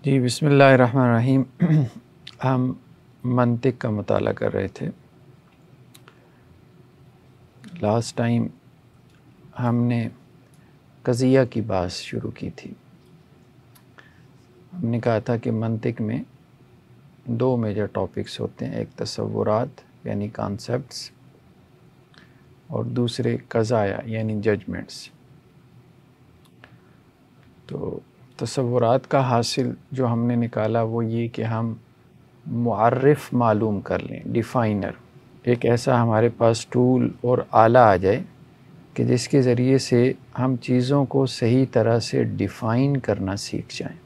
جی بسم اللہ الرحمن الرحیم۔ ہم منطق کا مطالعہ کر رہے تھے۔ لاسٹ ٹائم ہم نے قضیہ کی بات شروع کی تھی۔ ہم نے کہا تھا کہ منطق میں دو میجر ٹاپکس ہوتے ہیں، ایک تصورات یعنی کانسیپٹس اور دوسرے قضایا یعنی ججمنٹس۔ تو تصورات کا حاصل جو ہم نے نکالا وہ یہ کہ ہم معرف معلوم کر لیں، ڈیفائنر، ایک ایسا ہمارے پاس ٹول اور آلہ آ جائے کہ جس کے ذریعے سے ہم چیزوں کو صحیح طرح سے ڈیفائن کرنا سیکھ جائیں،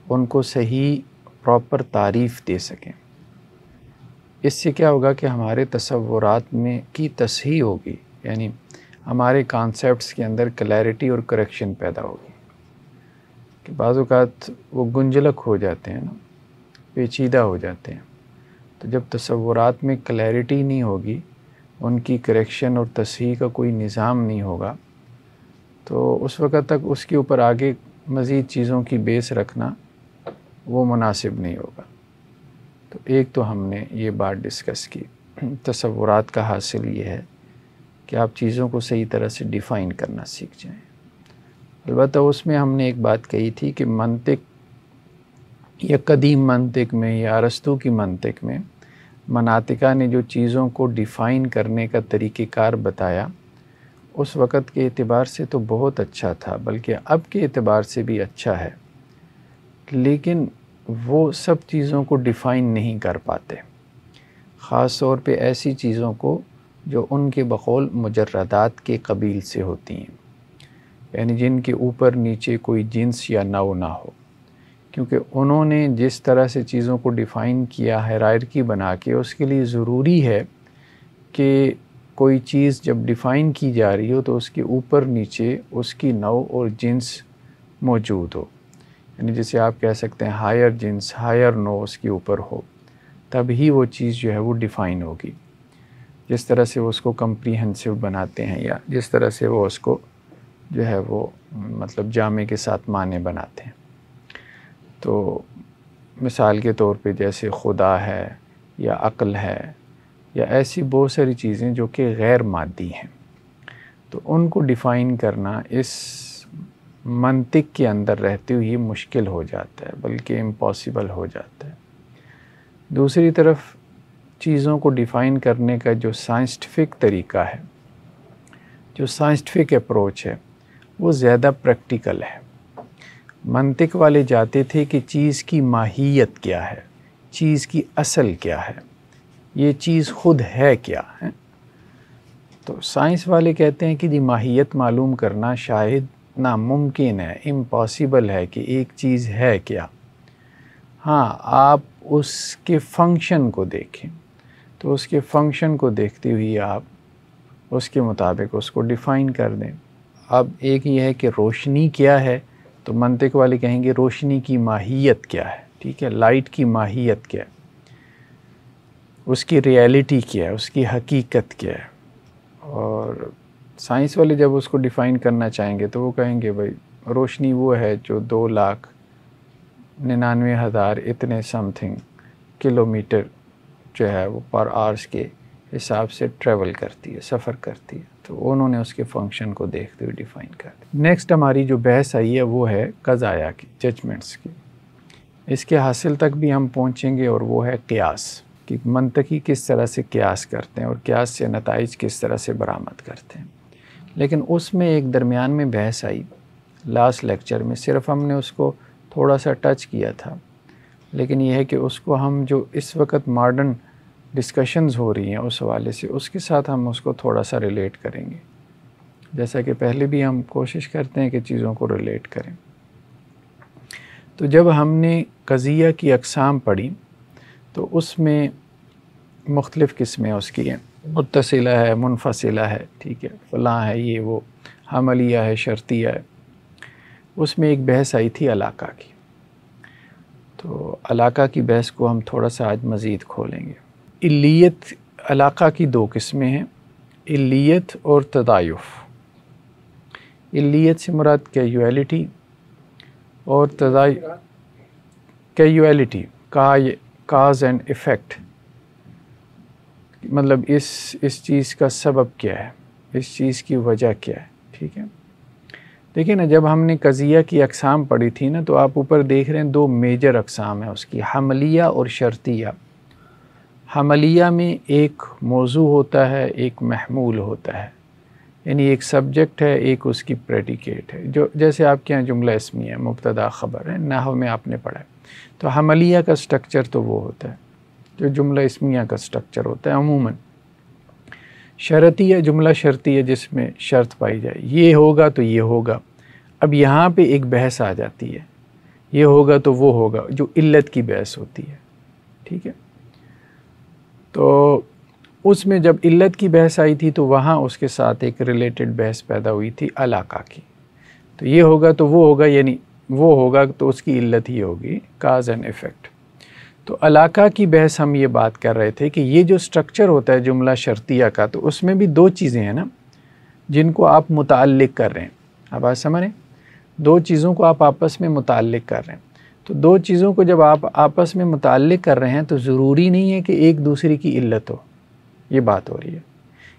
ان کو صحیح پراپر تعریف دے سکیں۔ اس سے کیا ہوگا کہ ہمارے تصورات میں کی تصحیح ہوگی، یعنی ہمارے کانسیپٹس کے اندر کلیئرٹی اور کریکشن پیدا ہوگی۔ کہ بعض اوقات وہ گنجلک ہو جاتے ہیں نا، پیچیدہ ہو جاتے ہیں، تو جب تصورات میں کلیئرٹی نہیں ہوگی، ان کی کریکشن اور تصحیح کا کوئی نظام نہیں ہوگا، تو اس وقت تک اس کے اوپر آگے مزید چیزوں کی بیس رکھنا وہ مناسب نہیں ہوگا۔ تو ایک تو ہم نے یہ بات ڈسکس کی، تصورات کا حاصل یہ ہے کہ آپ چیزوں کو صحیح طرح سے ڈیفائن کرنا سیکھ جائیں۔ البتہ اس میں ہم نے ایک بات کہی تھی کہ منطق یا قدیم منطق میں یا ارسطو کی منطق میں مناطقہ نے جو چیزوں کو ڈیفائن کرنے کا طریقہ کار بتایا، اس وقت کے اعتبار سے تو بہت اچھا تھا، بلکہ اب کے اعتبار سے بھی اچھا ہے، لیکن وہ سب چیزوں کو ڈیفائن نہیں کر پاتے، خاص طور پہ ایسی چیزوں کو جو ان کے بقول مجردات کے قبیل سے ہوتی ہیں، یعنی جن کے اوپر نیچے کوئی جنس یا نوع نہ ہو، کیونکہ انہوں نے جس طرح سے چیزوں کو ڈیفائن کیا ہے ہائرارکی بنا کے، اس کے لیے ضروری ہے کہ کوئی چیز جب ڈیفائن کی جا رہی ہو تو اس کے اوپر نیچے اس کی نوع اور جنس موجود ہو، یعنی جسے آپ کہہ سکتے ہیں ہائر جنس، ہائر نوع اس کے اوپر ہو، تب ہی وہ چیز جو ہے وہ ڈیفائن ہوگی۔ جس طرح سے وہ اس کو کمپریہنسو بناتے ہیں، یا جس طرح سے وہ اس کو جو ہے وہ مطلب جامع کے ساتھ معنی بناتے ہیں۔ تو مثال کے طور پہ جیسے خدا ہے یا عقل ہے یا ایسی بہت ساری چیزیں جو کہ غیر مادی ہیں، تو ان کو ڈیفائن کرنا اس منطق کے اندر رہتے ہوئے مشکل ہو جاتا ہے، بلکہ امپاسبل ہو جاتا ہے۔ دوسری طرف چیزوں کو ڈیفائن کرنے کا جو سائنٹیفک طریقہ ہے، جو سائنٹیفک اپروچ ہے، وہ زیادہ پریکٹیکل ہے۔ منطق والے جاتے تھے کہ چیز کی ماہیت کیا ہے، چیز کی اصل کیا ہے، یہ چیز خود ہے کیا ہے۔ تو سائنس والے کہتے ہیں کہ یہ ماہیت معلوم کرنا شاید ناممکن ہے، امپاسبل ہے کہ ایک چیز ہے کیا۔ ہاں، آپ اس کے فنکشن کو دیکھیں، تو اس کے فنکشن کو دیکھتے ہوئے آپ اس کے مطابق اس کو ڈیفائن کر دیں۔ اب ایک یہ ہے کہ روشنی کیا ہے، تو منطق والے کہیں گے روشنی کی ماہیت کیا ہے، ٹھیک ہے، لائٹ کی ماہیت کیا ہے، اس کی ریئلٹی کیا ہے، اس کی حقیقت کیا ہے۔ اور سائنس والے جب اس کو ڈیفائن کرنا چاہیں گے تو وہ کہیں گے بھائی روشنی وہ ہے جو 2,99,000 اتنے سم تھنگ کلومیٹر جو ہے وہ پر آورس کے حساب سے ٹریول کرتی ہے، سفر کرتی ہے۔ تو انہوں نے اس کے فنکشن کو دیکھتے ہوئے ڈیفائن کر دیا۔ نیکسٹ ہماری جو بحث آئی ہے وہ ہے قضایا کی، ججمنٹس کی۔ اس کے حاصل تک بھی ہم پہنچیں گے، اور وہ ہے قیاس، کہ منطقی کس طرح سے قیاس کرتے ہیں اور قیاس سے نتائج کس طرح سے برآمد کرتے ہیں۔ لیکن اس میں ایک درمیان میں بحث آئی لاسٹ لیکچر میں، صرف ہم نے اس کو تھوڑا سا ٹچ کیا تھا، لیکن یہ ہے کہ اس کو ہم جو اس وقت ماڈرن ڈسکشنز ہو رہی ہیں اس حوالے سے، اس کے ساتھ ہم اس کو تھوڑا سا ریلیٹ کریں گے، جیسا کہ پہلے بھی ہم کوشش کرتے ہیں کہ چیزوں کو ریلیٹ کریں۔ تو جب ہم نے قضیہ کی اقسام پڑھی تو اس میں مختلف قسمیں اس کی ہیں، متصلہ ہے، منفصلہ ہے، ٹھیک ہے، فلاں ہے، یہ وہ، حملیہ ہے، شرطیہ ہے۔ اس میں ایک بحث آئی تھی علاقہ کی، تو علاقہ کی بحث کو ہم تھوڑا سا آج مزید کھولیں گے۔ علیت علاقہ کی دو قسمیں ہیں، علیت اور تضایف۔ علیت سے مراد کیجویلٹی اور کیجویلٹی، کاز اینڈ ایفیکٹ، مطلب اس چیز کا سبب کیا ہے، اس چیز کی وجہ کیا ہے. ٹھیک ہے، دیکھیں نا، جب ہم نے قضیہ کی اقسام پڑھی تھی نا، تو آپ اوپر دیکھ رہے ہیں 2 میجر اقسام ہیں اس کی، حملیہ اور شرطیہ. حملیہ میں ایک موضوع ہوتا ہے، ایک محمول ہوتا ہے، یعنی ایک سبجیکٹ ہے، ایک اس کی پریڈیکیٹ ہے، جو جیسے آپ کے یہاں جملہ اسمی ہے، مبتدا خبر ہے، نحو میں آپ نے پڑھا ہے. تو حملیہ کا سٹرکچر تو وہ ہوتا ہے جو جملہ اسمیہ کا سٹرکچر ہوتا ہے عموماً. شرطیہ، جملہ شرطیہ جس میں شرط پائی جائے، یہ ہوگا تو یہ ہوگا. اب یہاں پہ ایک بحث آ جاتی ہے، یہ ہوگا تو وہ ہوگا، جو علت کی بحث ہوتی ہے. ٹھیک ہے، تو اس میں جب علت کی بحث آئی تھی تو وہاں اس کے ساتھ ایک ریلیٹڈ بحث پیدا ہوئی تھی علاقہ کی. تو یہ ہوگا تو وہ ہوگا، یعنی وہ ہوگا تو اس کی علت ہی ہوگی، کاز اینڈ ایفیکٹ. تو علاقہ کی بحث ہم یہ بات کر رہے تھے کہ یہ جو سٹرکچر ہوتا ہے جملہ شرطیہ کا، تو اس میں بھی 2 چیزیں ہیں نا جن کو آپ متعلق کر رہے ہیں. آپ بات سمجھ رہے ہیں، 2 چیزوں کو آپ آپس میں متعلق کر رہے ہیں. تو 2 چیزوں کو جب آپ آپس میں متعلق کر رہے ہیں تو ضروری نہیں ہے کہ ایک دوسرے کی علت ہو. یہ بات ہو رہی ہے،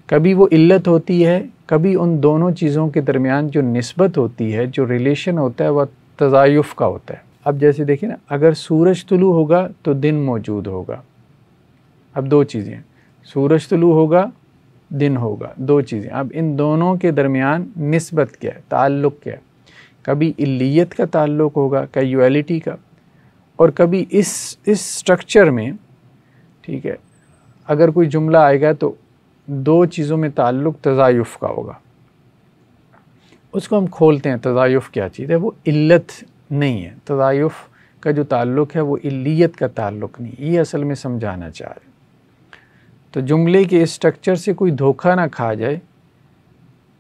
کبھی وہ علت ہوتی ہے، کبھی ان دونوں چیزوں کے درمیان جو نسبت ہوتی ہے، جو ریلیشن ہوتا ہے، وہ تضایف کا ہوتا ہے. اب جیسے دیکھیں نا، اگر سورج طلوع ہوگا تو دن موجود ہوگا. اب 2 چیزیں، سورج طلوع ہوگا، دن ہوگا، 2 چیزیں. اب ان دونوں کے درمیان نسبت کیا ہے، تعلق کیا ہے؟ کبھی علیت کا تعلق ہوگا، کیجویلٹی کا، اور کبھی اس سٹرکچر میں، ٹھیک ہے، اگر کوئی جملہ آئے گا تو 2 چیزوں میں تعلق تضایف کا ہوگا. اس کو ہم کھولتے ہیں، تضایف کیا چیز ہے؟ وہ علت نہیں ہے. تضایف کا جو تعلق ہے وہ علیت کا تعلق نہیں. یہ اصل میں سمجھانا چاہ رہے ہیں. تو جملے کے اس سٹرکچر سے کوئی دھوکہ نہ کھا جائے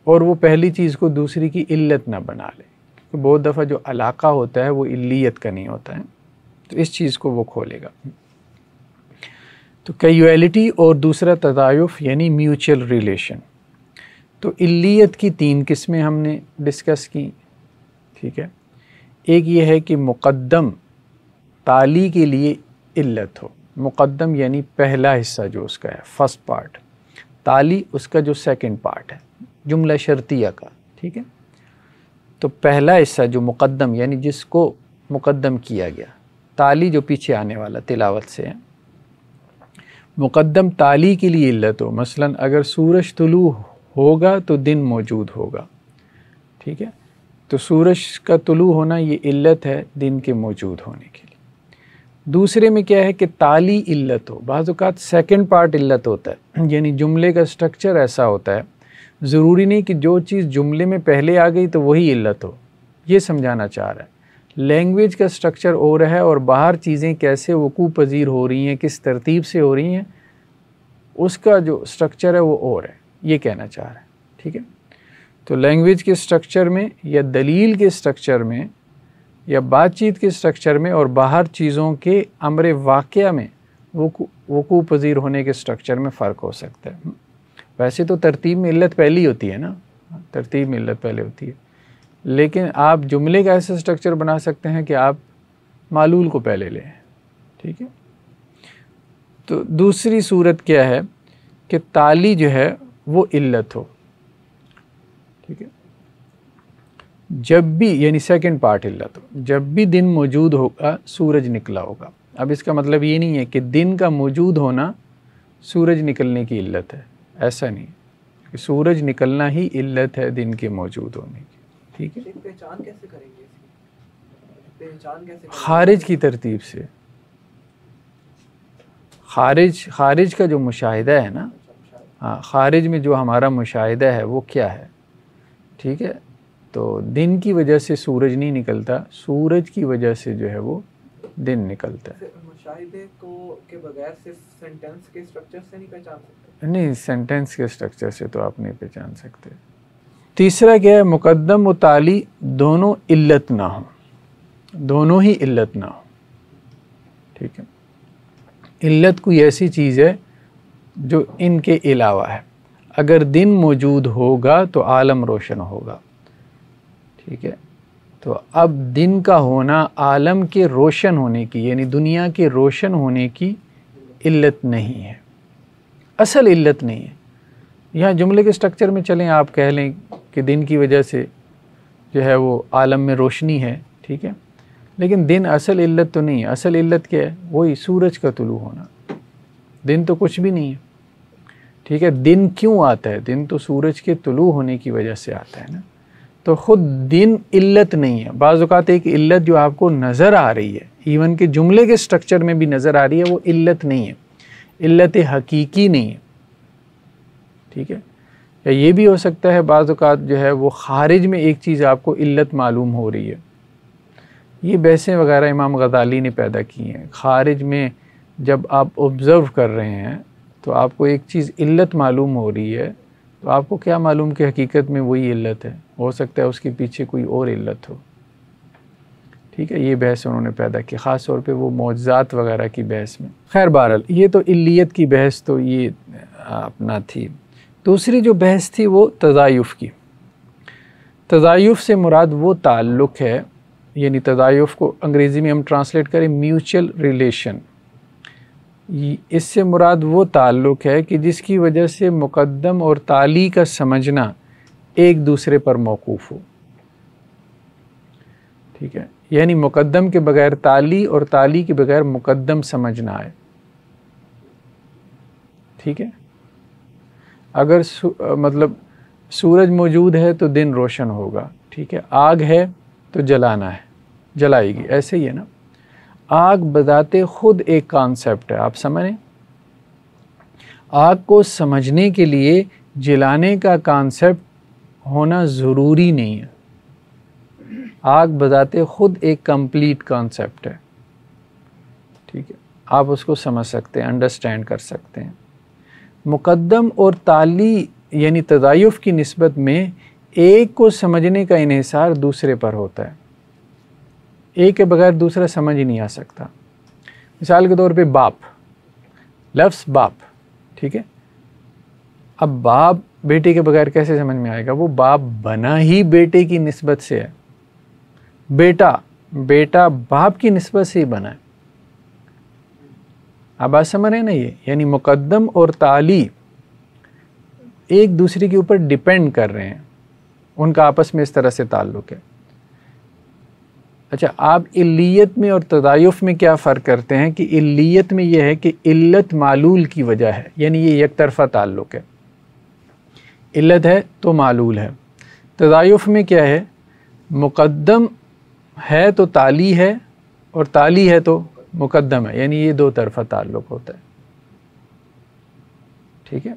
اور وہ پہلی چیز کو دوسری کی علت نہ بنا لے. بہت دفعہ جو علاقہ ہوتا ہے وہ علیت کا نہیں ہوتا ہے، تو اس چیز کو وہ کھولے گا. تو کیجویلٹی اور دوسرا تضایف یعنی میوچل ریلیشن. تو علیت کی 3 قسمیں ہم نے ڈسکس کی. ٹھیک ہے، ایک یہ ہے کہ مقدم تالی کے لیے علت ہو. مقدم یعنی پہلا حصہ جو اس کا ہے، فرسٹ پارٹ. تالی اس کا جو سیکنڈ پارٹ ہے جملہ شرطیہ کا. ٹھیک ہے، تو پہلا حصہ جو مقدم یعنی جس کو مقدم کیا گیا، تالی جو پیچھے آنے والا تلاوت سے ہے، مقدم تالی کے لیے علت ہو. مثلا اگر سورج طلوع ہوگا تو دن موجود ہوگا. ٹھیک ہے، تو سورج کا طلوع ہونا یہ علت ہے دن کے موجود ہونے کے لیے. دوسرے میں کیا ہے کہ تالی علت ہو. بعض اوقات سیکنڈ پارٹ علت ہوتا ہے، یعنی جملے کا سٹرکچر ایسا ہوتا ہے، ضروری نہیں کہ جو چیز جملے میں پہلے آ گئی تو وہی علت ہو. یہ سمجھانا چاہ رہا ہے. لینگویج کا سٹرکچر اور ہے اور باہر چیزیں کیسے وقوع پذیر ہو رہی ہیں، کس ترتیب سے ہو رہی ہیں، اس کا جو سٹرکچر ہے وہ اور ہے. یہ کہنا چاہ رہا ہے. ٹھیک ہے، تو لینگویج کے سٹرکچر میں یا دلیل کے سٹرکچر میں یا بات چیت کے سٹرکچر میں اور باہر چیزوں کے امر واقعہ میں وقوع پذیر ہونے کے سٹرکچر میں فرق ہو سکتا ہے. ویسے تو ترتیب میں علت پہلی ہوتی ہے نا، ترتیب میں علت پہلے ہوتی ہے، لیکن آپ جملے کا ایسا سٹرکچر بنا سکتے ہیں کہ آپ معلول کو پہلے لیں. ٹھیک ہے، تو دوسری صورت کیا ہے کہ تالی جو ہے وہ علت ہو. ٹھیک ہے، جب بھی یعنی سیکنڈ پارٹ علت ہو، جب بھی دن موجود ہوگا سورج نکلا ہوگا. اب اس کا مطلب یہ نہیں ہے کہ دن کا موجود ہونا سورج نکلنے کی علت ہے، ایسا نہیں کہ سورج نکلنا ہی علت ہے دن کے موجود ہونے کی. ٹھیک ہے، پہچان کیسے کریں گے؟ پہچان کیسے؟ خارج کی ترتیب سے. خارج کا جو مشاہدہ ہے نا، ہاں، خارج میں جو ہمارا مشاہدہ ہے وہ کیا ہے؟ ٹھیک ہے، تو دن کی وجہ سے سورج نہیں نکلتا، سورج کی وجہ سے جو ہے وہ دن نکلتا ہے. مشاہدے کو کے بغیر صرف سینٹینس کے سٹرکچر سے نہیں پہچان سکتے؟ نہیں، سینٹینس کے سٹرکچر سے تو آپ نہیں پہچان سکتے. تیسرا کیا ہے؟ مقدم و تالی دونوں علت نہ ہوں، دونوں ہی علت نہ ہوں. ٹھیک ہے، علت کوئی ایسی چیز ہے جو ان کے علاوہ ہے. اگر دن موجود ہوگا تو عالم روشن ہوگا. ٹھیک ہے، تو اب دن کا ہونا عالم کے روشن ہونے کی یعنی دنیا کے روشن ہونے کی علت نہیں ہے، اصل علت نہیں ہے۔ یہاں جملے کے سٹرکچر میں چلیں آپ کہہ لیں کہ دن کی وجہ سے جو ہے وہ عالم میں روشنی ہے، ٹھیک ہے، لیکن دن اصل علت تو نہیں ہے۔ اصل علت کیا ہے؟ وہی سورج کا طلوع ہونا، دن تو کچھ بھی نہیں ہے، ٹھیک ہے۔ دن کیوں آتا ہے؟ دن تو سورج کے طلوع ہونے کی وجہ سے آتا ہے نا، تو خود دن علت نہیں ہے۔ بعض اوقات ایک علت جو آپ کو نظر آ رہی ہے، ایون کہ جملے کے سٹرکچر میں بھی نظر آ رہی ہے، وہ علت نہیں ہے، علت حقیقی نہیں ہے، ٹھیک ہے۔ یا یہ بھی ہو سکتا ہے بعض اوقات جو ہے وہ خارج میں ایک چیز آپ کو علت معلوم ہو رہی ہے۔ یہ بحثیں وغیرہ امام غزالی نے پیدا کی ہیں۔ خارج میں جب آپ آبزرو کر رہے ہیں تو آپ کو ایک چیز علت معلوم ہو رہی ہے، تو آپ کو کیا معلوم کہ حقیقت میں وہی علت ہے؟ ہو سکتا ہے اس کے پیچھے کوئی اور علت ہو، ٹھیک ہے۔ یہ بحث انہوں نے پیدا کی، خاص طور پہ وہ معجزات وغیرہ کی بحث میں۔ خیر بہرحال یہ تو علیت کی بحث تو یہ اپنا تھی۔ دوسری جو بحث تھی وہ تضایف کی۔ تضایف سے مراد وہ تعلق ہے، یعنی تضایف کو انگریزی میں ہم ٹرانسلیٹ کریں میوچل ریلیشن، اس سے مراد وہ تعلق ہے کہ جس کی وجہ سے مقدم اور تالی کا سمجھنا ایک دوسرے پر موقوف ہو، ٹھیک ہے، یعنی مقدم کے بغیر تالی اور تالی کے بغیر مقدم سمجھنا آئے، ٹھیک ہے۔ اگر مطلب سورج موجود ہے تو دن روشن ہوگا، ٹھیک ہے، آگ ہے تو جلانا ہے، جلائے گی، ایسے ہی ہے نا۔ آگ بذات خود ایک کانسیپٹ ہے، آپ سمجھیں، آگ کو سمجھنے کے لیے جلانے کا کانسیپٹ ہونا ضروری نہیں ہے۔ آگ بذات خود ایک کمپلیٹ کانسیپٹ ہے، ٹھیک ہے، آپ اس کو سمجھ سکتے ہیں، انڈرسٹینڈ کر سکتے ہیں۔ مقدم اور تالی یعنی تضایف کی نسبت میں ایک کو سمجھنے کا انحصار دوسرے پر ہوتا ہے، ایک کے بغیر دوسرا سمجھ ہی نہیں آ سکتا۔ مثال کے طور پہ باپ، لفظ باپ، ٹھیک ہے، اب باپ بیٹے کے بغیر کیسے سمجھ میں آئے گا؟ وہ باپ بنا ہی بیٹے کی نسبت سے ہے، بیٹا باپ کی نسبت سے ہی بنا ہے۔ اب بات سمجھ رہے ہیں نا یہ؟ یعنی مقدم اور تالی ایک دوسرے کے اوپر ڈیپینڈ کر رہے ہیں، ان کا آپس میں اس طرح سے تعلق ہے۔ اچھا، آپ علیت میں اور تضایف میں کیا فرق کرتے ہیں کہ علیت میں یہ ہے کہ علت معلول کی وجہ ہے، یعنی یہ یک طرفہ تعلق ہے، علت ہے تو معلول ہے۔ تضایف میں کیا ہے؟ مقدم ہے تو تالی ہے اور تالی ہے تو مقدم ہے، یعنی یہ دو طرفہ تعلق ہوتا ہے، ٹھیک ہے۔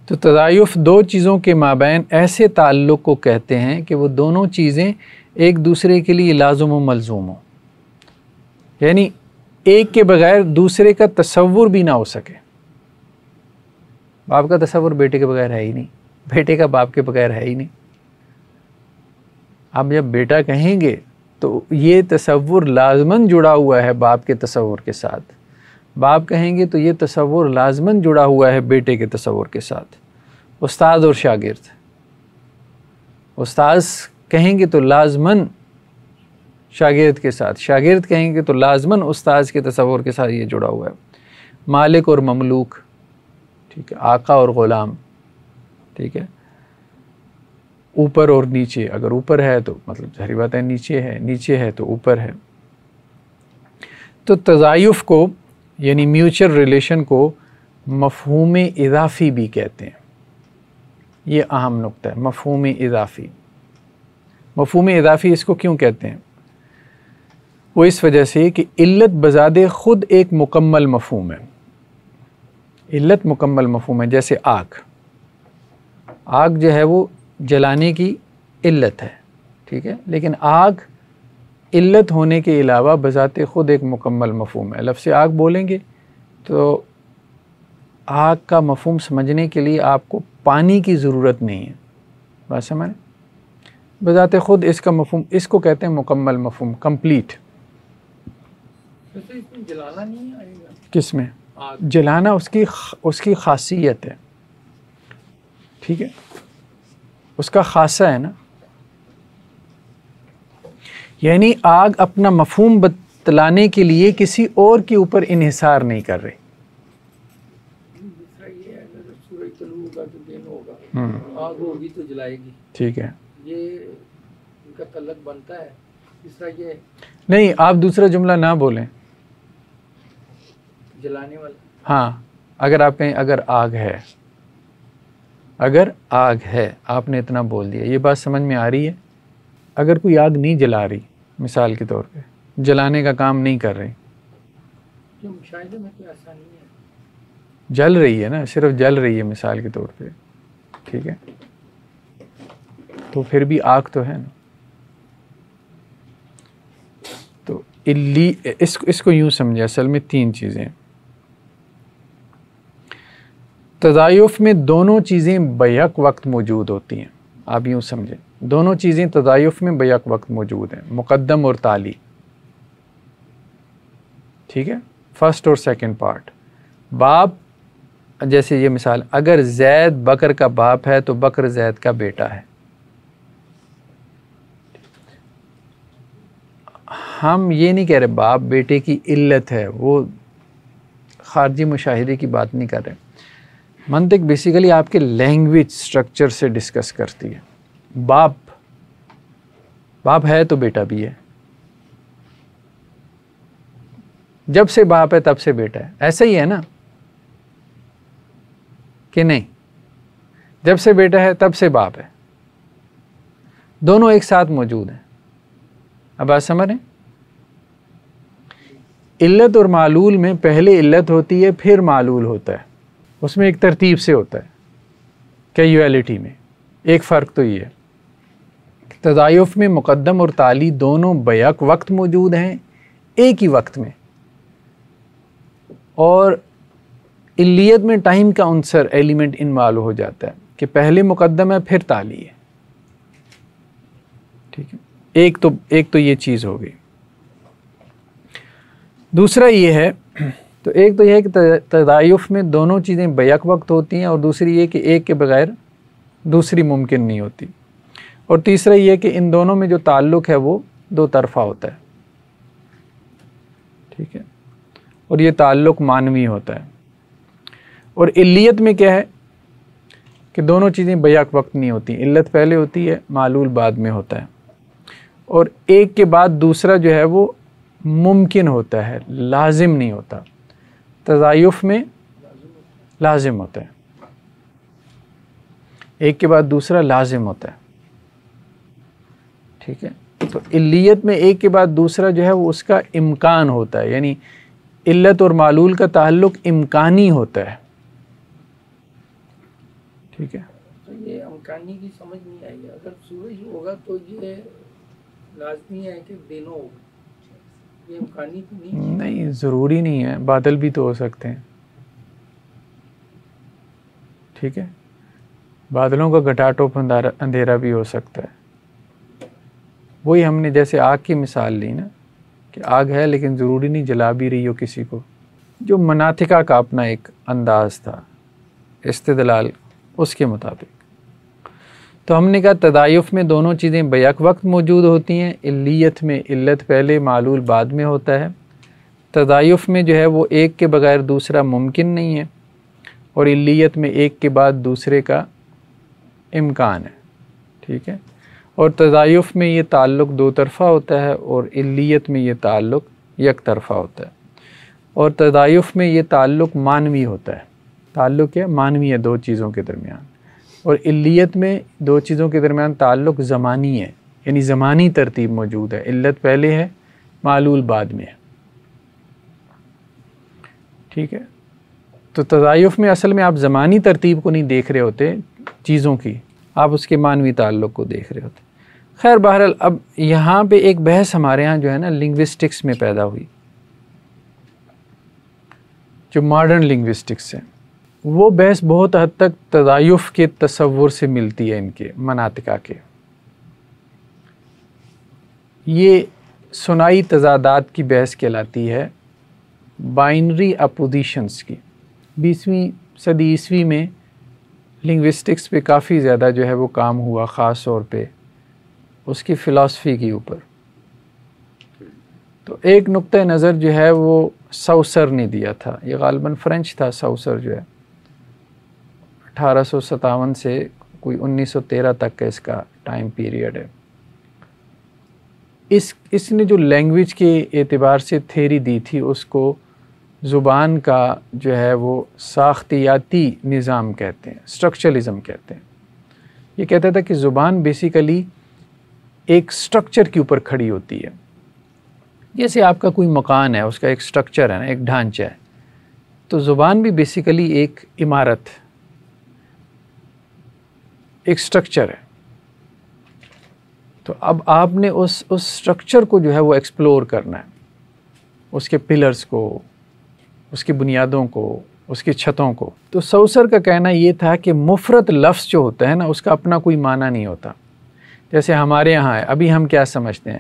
تو تضایف دو چیزوں کے مابین ایسے تعلق کو کہتے ہیں کہ وہ دونوں چیزیں ایک دوسرے کے لیے لازم و ملزوم ہوں، یعنی ایک کے بغیر دوسرے کا تصور بھی نہ ہو سکے۔ باپ کا تصور بیٹے کے بغیر ہے ہی نہیں، بیٹے کا باپ کے بغیر ہے ہی نہیں۔ اب جب بیٹا کہیں گے تو یہ تصور لازماً جڑا ہوا ہے باپ کے تصور کے ساتھ، باپ کہیں گے تو یہ تصور لازماً جڑا ہوا ہے بیٹے کے تصور کے ساتھ۔ استاد اور شاگرد، استاد کہیں گے تو لازماً شاگرد کے ساتھ، شاگرد کہیں گے تو لازماً استاد کے تصور کے ساتھ یہ جڑا ہوا ہے۔ مالک اور مملوک، ٹھیک ہے، آقا اور غلام، ٹھیک ہے، اوپر اور نیچے، اگر اوپر ہے تو مطلب ظاہر بات ہے نیچے ہے، نیچے ہے تو اوپر ہے۔ تو تضایف کو یعنی میوچل ریلیشن کو مفہوم اضافی بھی کہتے ہیں، یہ اہم نقطہ ہے، مفہوم اضافی۔ مفہوم اضافی اس کو کیوں کہتے ہیں؟ وہ اس وجہ سے کہ علت بذات خود ایک مکمل مفہوم ہے، علت مکمل مفہوم ہے۔ جیسے آگ جو ہے وہ جلانے کی علت ہے، ٹھیک ہے، لیکن آگ علت ہونے کے علاوہ بذات خود ایک مکمل مفہوم ہے۔ لفظ آگ بولیں گے تو آگ کا مفہوم سمجھنے کے لیے آپ کو پانی کی ضرورت نہیں ہے، بات سمجھ؟ بذات خود اس کا مفہوم، اس کو کہتے ہیں مکمل مفہوم، کمپلیٹ۔ جلانا نہیں آئے گا کس میں؟ جلانا اس کی خاصیت ہے، ٹھیک ہے، اس کا خاصہ ہے نا، یعنی آگ اپنا مفہوم بتلانے کے لیے کسی اور کے اوپر انحصار نہیں کر رہی. دوسرا یہ ہے اگر سورج طلوع ہوگا تو دن ہوگا، آگ ہوگی تو جلائے گی. ٹھیک ہے، یہ ان کا تعلق بنتا ہے. تیسرا یہ نہیں آپ دوسرا جملہ نہ بولیں. جلانے والا. ہاں اگر آپ کہیں اگر آگ ہے، اگر آگ ہے، آپ نے اتنا بول دیا، یہ بات سمجھ میں آ رہی ہے؟ اگر کوئی آگ نہیں جلا رہی، مثال کے طور پہ جلانے کا کام نہیں کر رہی، جو مشاہدے میں کوئی ایسا نہیں ہے، جل رہی ہے نا، صرف جل رہی ہے مثال کے طور پہ، ٹھیک ہے، تو پھر بھی آگ تو ہے نا. تو اس کو یوں سمجھے، اصل میں تین چیزیں. تضائف میں دونوں چیزیں بیک وقت موجود ہوتی ہیں. آپ یوں سمجھیں دونوں چیزیں تضائف میں بیک وقت موجود ہیں، مقدم اور تالی. ٹھیک ہے، فرسٹ اور سیکنڈ پارٹ. باپ، جیسے یہ مثال، اگر زید بکر کا باپ ہے تو بکر زید کا بیٹا ہے. ہم یہ نہیں کہہ رہے باپ بیٹے کی علت ہے، وہ خارجی مشاہدے کی بات نہیں کر رہے. منطق بیسیکلی آپ کے لینگویج سٹرکچر سے ڈسکس کرتی ہے. باپ ہے تو بیٹا بھی ہے، جب سے باپ ہے تب سے بیٹا ہے. ایسا ہی ہے نا کہ نہیں؟ جب سے بیٹا ہے تب سے باپ ہے، دونوں ایک ساتھ موجود ہیں. اب آپ سمجھ رہے ہیں؟ علت اور معلول میں پہلے علت ہوتی ہے پھر معلول ہوتا ہے، اس میں ایک ترتیب سے ہوتا ہے. کیوالٹی میں ایک فرق تو یہ ہے، تضائف میں مقدم اور تالی دونوں بیک وقت موجود ہیں ایک ہی وقت میں، اور علیت میں ٹائم کا عنصر ایلیمنٹ انوالو ہو جاتا ہے کہ پہلے مقدم ہے پھر تالی ہے. ٹھیک ہے، ایک تو یہ چیز ہو گئی. دوسرا یہ ہے، تو ایک تو یہ ہے کہ تضائف میں دونوں چیزیں بیک وقت ہوتی ہیں، اور دوسری یہ کہ ایک کے بغیر دوسری ممکن نہیں ہوتی. اور تیسرا یہ کہ ان دونوں میں جو تعلق ہے وہ دو طرفہ ہوتا ہے. ٹھیک ہے، اور یہ تعلق معنوی ہوتا ہے. اور علیت میں کیا ہے کہ دونوں چیزیں بیک وقت نہیں ہوتی، علت پہلے ہوتی ہے، معلول بعد میں ہوتا ہے. اور ایک کے بعد دوسرا جو ہے وہ ممکن ہوتا ہے، لازم نہیں ہوتا. تضائف میں لازم ہوتا ہے، ایک کے بعد دوسرا لازم ہوتا ہے. ٹھیک ہے، تو علیت میں ایک کے بعد دوسرا جو ہے وہ اس کا امکان ہوتا ہے، یعنی علت اور معلول کا تعلق امکانی ہوتا ہے. ٹھیک ہے، تو یہ امکانی کی سمجھ نہیں آئی. اگر سورج ہوگا تو یہ لازمی ہے کہ دن ہوگا، یہ امکانی تو نہیں. ضروری نہیں ہے، بادل بھی تو ہو سکتے ہیں. ٹھیک ہے، بادلوں کا گھٹاٹوپ اندھیرا بھی ہو سکتا ہے. وہی ہم نے جیسے آگ کی مثال لی نا، کہ آگ ہے لیکن ضروری نہیں جلا بھی رہی ہو کسی کو. جو مناطقہ کا اپنا ایک انداز تھا استدلال، اس کے مطابق. تو ہم نے کہا تضائف میں دونوں چیزیں بیک وقت موجود ہوتی ہیں، علیت میں علت پہلے معلول بعد میں ہوتا ہے. تضائف میں جو ہے وہ ایک کے بغیر دوسرا ممکن نہیں ہے، اور علیت میں ایک کے بعد دوسرے کا امکان ہے. ٹھیک ہے، اور تضائف میں یہ تعلق دو طرفہ ہوتا ہے، اور علیت میں یہ تعلق یک طرفہ ہوتا ہے. اور تضائف میں یہ تعلق معنوی ہوتا ہے. تعلق ہے معنوی ہے دو چیزوں کے درمیان، اور علیت میں دو چیزوں کے درمیان تعلق زمانی ہے، یعنی زمانی ترتیب موجود ہے، علت پہلے ہے، معلول بعد میں ہے. ٹھیک ہے، تو تضائف میں اصل میں آپ زمانی ترتیب کو نہیں دیکھ رہے ہوتے چیزوں کی، آپ اس کے معنوی تعلق کو دیکھ رہے ہوتے. خیر بہرحال اب یہاں پہ ایک بحث ہمارے ہاں جو ہے نا لنگوسٹکس میں پیدا ہوئی، جو ماڈرن لنگوسٹکس ہے. وہ بحث بہت حد تک تضائف کے تصور سے ملتی ہے، ان کے مناطقہ کے. یہ ثنائی تضادات کی بحث کہلاتی ہے، بائنری اپوزیشنز کی. 20ویں صدی عیسوی میں لنگوسٹکس پہ کافی زیادہ جو ہے وہ کام ہوا، خاص طور پہ اس کی فلاسفی کے اوپر. تو ایک نقطہ نظر جو ہے وہ ساؤسر نے دیا تھا، یہ غالباً فرینچ تھا ساؤسر جو ہے، 1857 سے کوئی 1913 تک کا اس کا ٹائم پیریڈ ہے۔ اس نے جو لینگویج کے اعتبار سے تھیری دی تھی اس کو زبان کا جو ہے وہ ساختیاتی نظام کہتے ہیں، اسٹرکچرلزم کہتے ہیں۔ یہ کہتا تھا کہ زبان بیسیکلی ایک اسٹرکچر کے اوپر کھڑی ہوتی ہے، جیسے آپ کا کوئی مکان ہے، اس کا ایک اسٹرکچر ہے نا، ایک ڈھانچہ ہے، تو زبان بھی بیسیکلی ایک عمارت، ایک اسٹرکچر ہے۔ تو اب آپ نے اس اسٹرکچر کو جو ہے وہ ایکسپلور کرنا ہے، اس کے پلرز کو، اس کی بنیادوں کو، اس کی چھتوں کو۔ تو ساؤسر کا کہنا یہ تھا کہ مفرد لفظ جو ہوتا ہے نا اس کا اپنا کوئی معنی نہیں ہوتا۔ جیسے ہمارے یہاں ہے، ابھی ہم کیا سمجھتے ہیں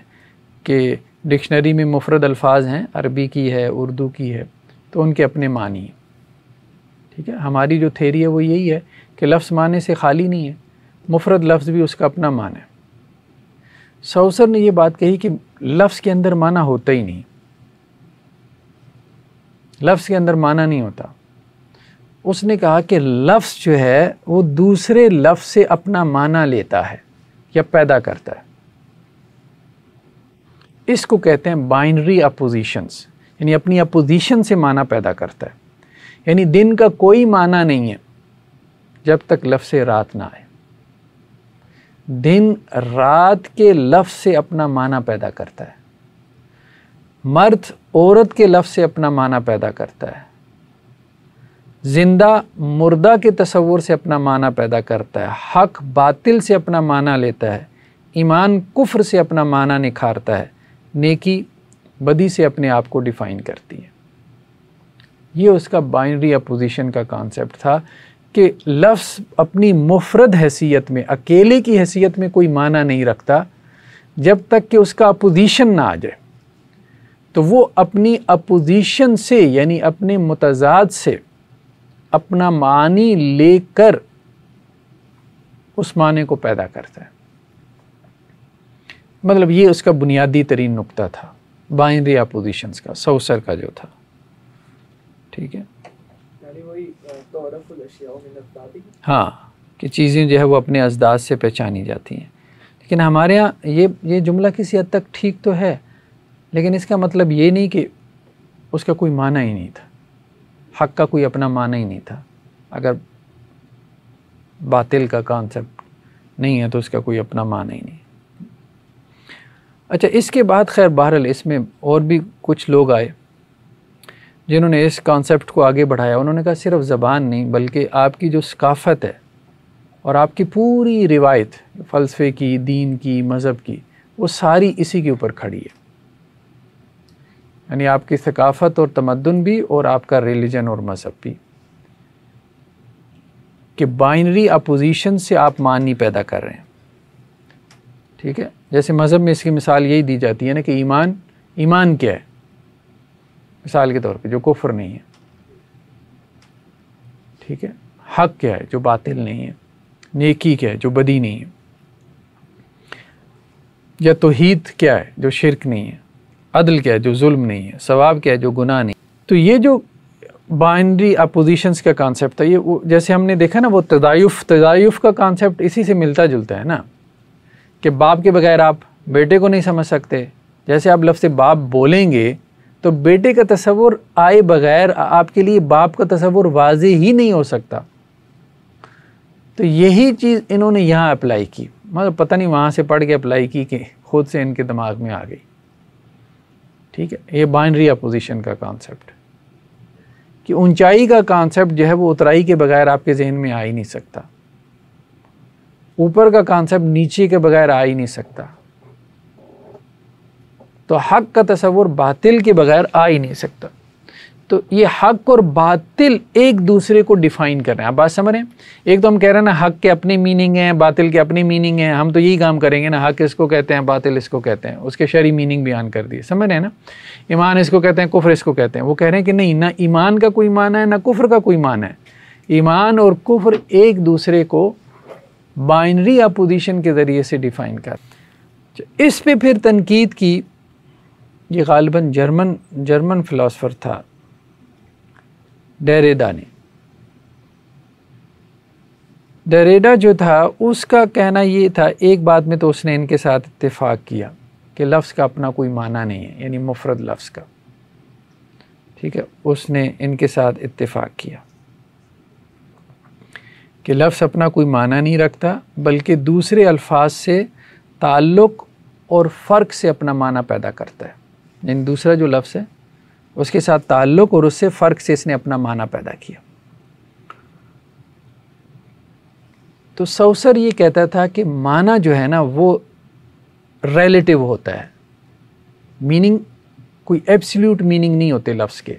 کہ ڈکشنری میں مفرد الفاظ ہیں، عربی کی ہے، اردو کی ہے، تو ان کے اپنے معنی ہیں، ٹھیک ہے۔ ہماری جو تھیری ہے وہ یہی ہے کہ لفظ معنی سے خالی نہیں ہے، مفرد لفظ بھی اس کا اپنا معنی ہے۔ ساؤسر نے یہ بات کہی کہ لفظ کے اندر معنی ہوتا ہی نہیں، لفظ کے اندر معنی نہیں ہوتا۔ اس نے کہا کہ لفظ جو ہے وہ دوسرے لفظ سے اپنا معنی لیتا ہے یا پیدا کرتا ہے۔ اس کو کہتے ہیں بائنری اپوزیشنز، یعنی اپنی اپوزیشن سے معنی پیدا کرتا ہے۔ یعنی دن کا کوئی معنی نہیں ہے جب تک لفظ رات نہ آئے، دن رات کے لفظ سے اپنا معنی پیدا کرتا ہے، مرد عورت کے لفظ سے اپنا معنی پیدا کرتا ہے، زندہ مردہ کے تصور سے اپنا معنی پیدا کرتا ہے، حق باطل سے اپنا معنی لیتا ہے، ایمان کفر سے اپنا معنی نکھارتا ہے، نیکی بدی سے اپنے آپ کو ڈیفائن کرتی ہے۔ یہ اس کا بائنری اپوزیشن کا کانسیپٹ تھا کہ لفظ اپنی مفرد حیثیت میں، اکیلے کی حیثیت میں کوئی معنی نہیں رکھتا جب تک کہ اس کا اپوزیشن نہ آ جائے۔ تو وہ اپنی اپوزیشن سے، یعنی اپنے متضاد سے اپنا معنی لے کر اس معنی کو پیدا کرتا ہے۔ مطلب یہ اس کا بنیادی ترین نقطہ تھا بائنری اپوزیشنز کا، ساؤسر کا جو تھا، ٹھیک ہے۔ یعنی وہی تعارف الاشیاء من الذات، ہاں، کہ چیزیں جو ہے وہ اپنے ازداد سے پہچانی جاتی ہیں۔ لیکن ہمارے ہاں یہ جملہ کسی حد تک ٹھیک تو ہے، لیکن اس کا مطلب یہ نہیں کہ اس کا کوئی معنی ہی نہیں تھا، حق کا کوئی اپنا معنی ہی نہیں تھا۔ اگر باطل کا کانسیپٹ نہیں ہے تو اس کا کوئی اپنا معنی ہی نہیں۔ اچھا، اس کے بعد خیر بہرحال اس میں اور بھی کچھ لوگ آئے جنہوں نے اس کانسیپٹ کو آگے بڑھایا۔ انہوں نے کہا صرف زبان نہیں بلکہ آپ کی جو ثقافت ہے اور آپ کی پوری روایت فلسفے کی، دین کی، مذہب کی، وہ ساری اسی کے اوپر کھڑی ہے۔ یعنی آپ کی ثقافت اور تمدن بھی اور آپ کا ریلیجن اور مذہب بھی، کہ بائنری اپوزیشن سے آپ معنی پیدا کر رہے ہیں، ٹھیک ہے۔ جیسے مذہب میں اس کی مثال یہی دی جاتی ہے نا کہ ایمان کیا ہے، مثال کے طور پہ جو کفر نہیں ہے، ٹھیک ہے۔ حق کیا ہے، جو باطل نہیں ہے، نیکی کیا ہے، جو بدی نہیں ہے، یا توحید کیا ہے، جو شرک نہیں ہے، عدل کیا ہے، جو ظلم نہیں ہے، ثواب کیا ہے، جو گناہ نہیں۔ تو یہ جو بائنری اپوزیشنز کا کانسیپٹ تھا، یہ جیسے ہم نے دیکھا نا وہ تضایف کا کانسیپٹ اسی سے ملتا جلتا ہے نا، کہ باپ کے بغیر آپ بیٹے کو نہیں سمجھ سکتے۔ جیسے آپ لفظ باپ بولیں گے تو بیٹے کا تصور آئے بغیر آپ کے لیے باپ کا تصور واضح ہی نہیں ہو سکتا۔ تو یہی چیز انہوں نے یہاں اپلائی کی، مطلب پتہ نہیں وہاں سے پڑھ کے اپلائی کی کہ خود سے ان کے دماغ میں آ گئی، ٹھیک ہے۔ یہ بائنری اپوزیشن کا کانسیپٹ، کہ اونچائی کا کانسیپٹ جو ہے وہ اترائی کے بغیر آپ کے ذہن میں آ ہی نہیں سکتا، اوپر کا کانسیپٹ نیچے کے بغیر آ ہی نہیں سکتا، تو حق کا تصور باطل کے بغیر آ ہی نہیں سکتا۔ تو یہ حق اور باطل ایک دوسرے کو ڈیفائن کر رہے ہیں۔ آپ بات سمجھ رہے ہیں؟ ایک تو ہم کہہ رہے ہیں نا حق کے اپنے میننگ ہیں، باطل کے اپنے میننگ ہیں، ہم تو یہی کام کریں گے نا، حق اس کو کہتے ہیں، باطل اس کو کہتے ہیں، اس کے شرعی میننگ بیان کر دیے، سمجھ رہے ہیں نا۔ ایمان اس کو کہتے ہیں، کفر اس کو کہتے ہیں۔ وہ کہہ رہے ہیں کہ نہیں، نہ ایمان کا کوئی معنی ہے نہ کفر کا کوئی معنی ہے، ایمان اور کفر ایک دوسرے کو بائنری اپوزیشن کے ذریعے سے ڈیفائن کر۔ اس پہ پھر تنقید کی یہ غالباً جرمن فلاسفر تھا، ڈیریڈا جو تھا اس کا کہنا یہ تھا، ایک بات میں تو اس نے ان کے ساتھ اتفاق کیا کہ لفظ کا اپنا کوئی معنی نہیں ہے، یعنی مفرد لفظ کا، ٹھیک ہے، اس نے ان کے ساتھ اتفاق کیا کہ لفظ اپنا کوئی معنی نہیں رکھتا، بلکہ دوسرے الفاظ سے تعلق اور فرق سے اپنا معنی پیدا کرتا ہے، یعنی دوسرا جو لفظ ہے اس کے ساتھ تعلق اور اس سے فرق سے اس نے اپنا معنی پیدا کیا۔ تو سوسر یہ کہتا تھا کہ معنی جو ہے نا وہ ریلیٹیو ہوتا ہے، میننگ کوئی ایبسلیوٹ میننگ نہیں ہوتے لفظ کے،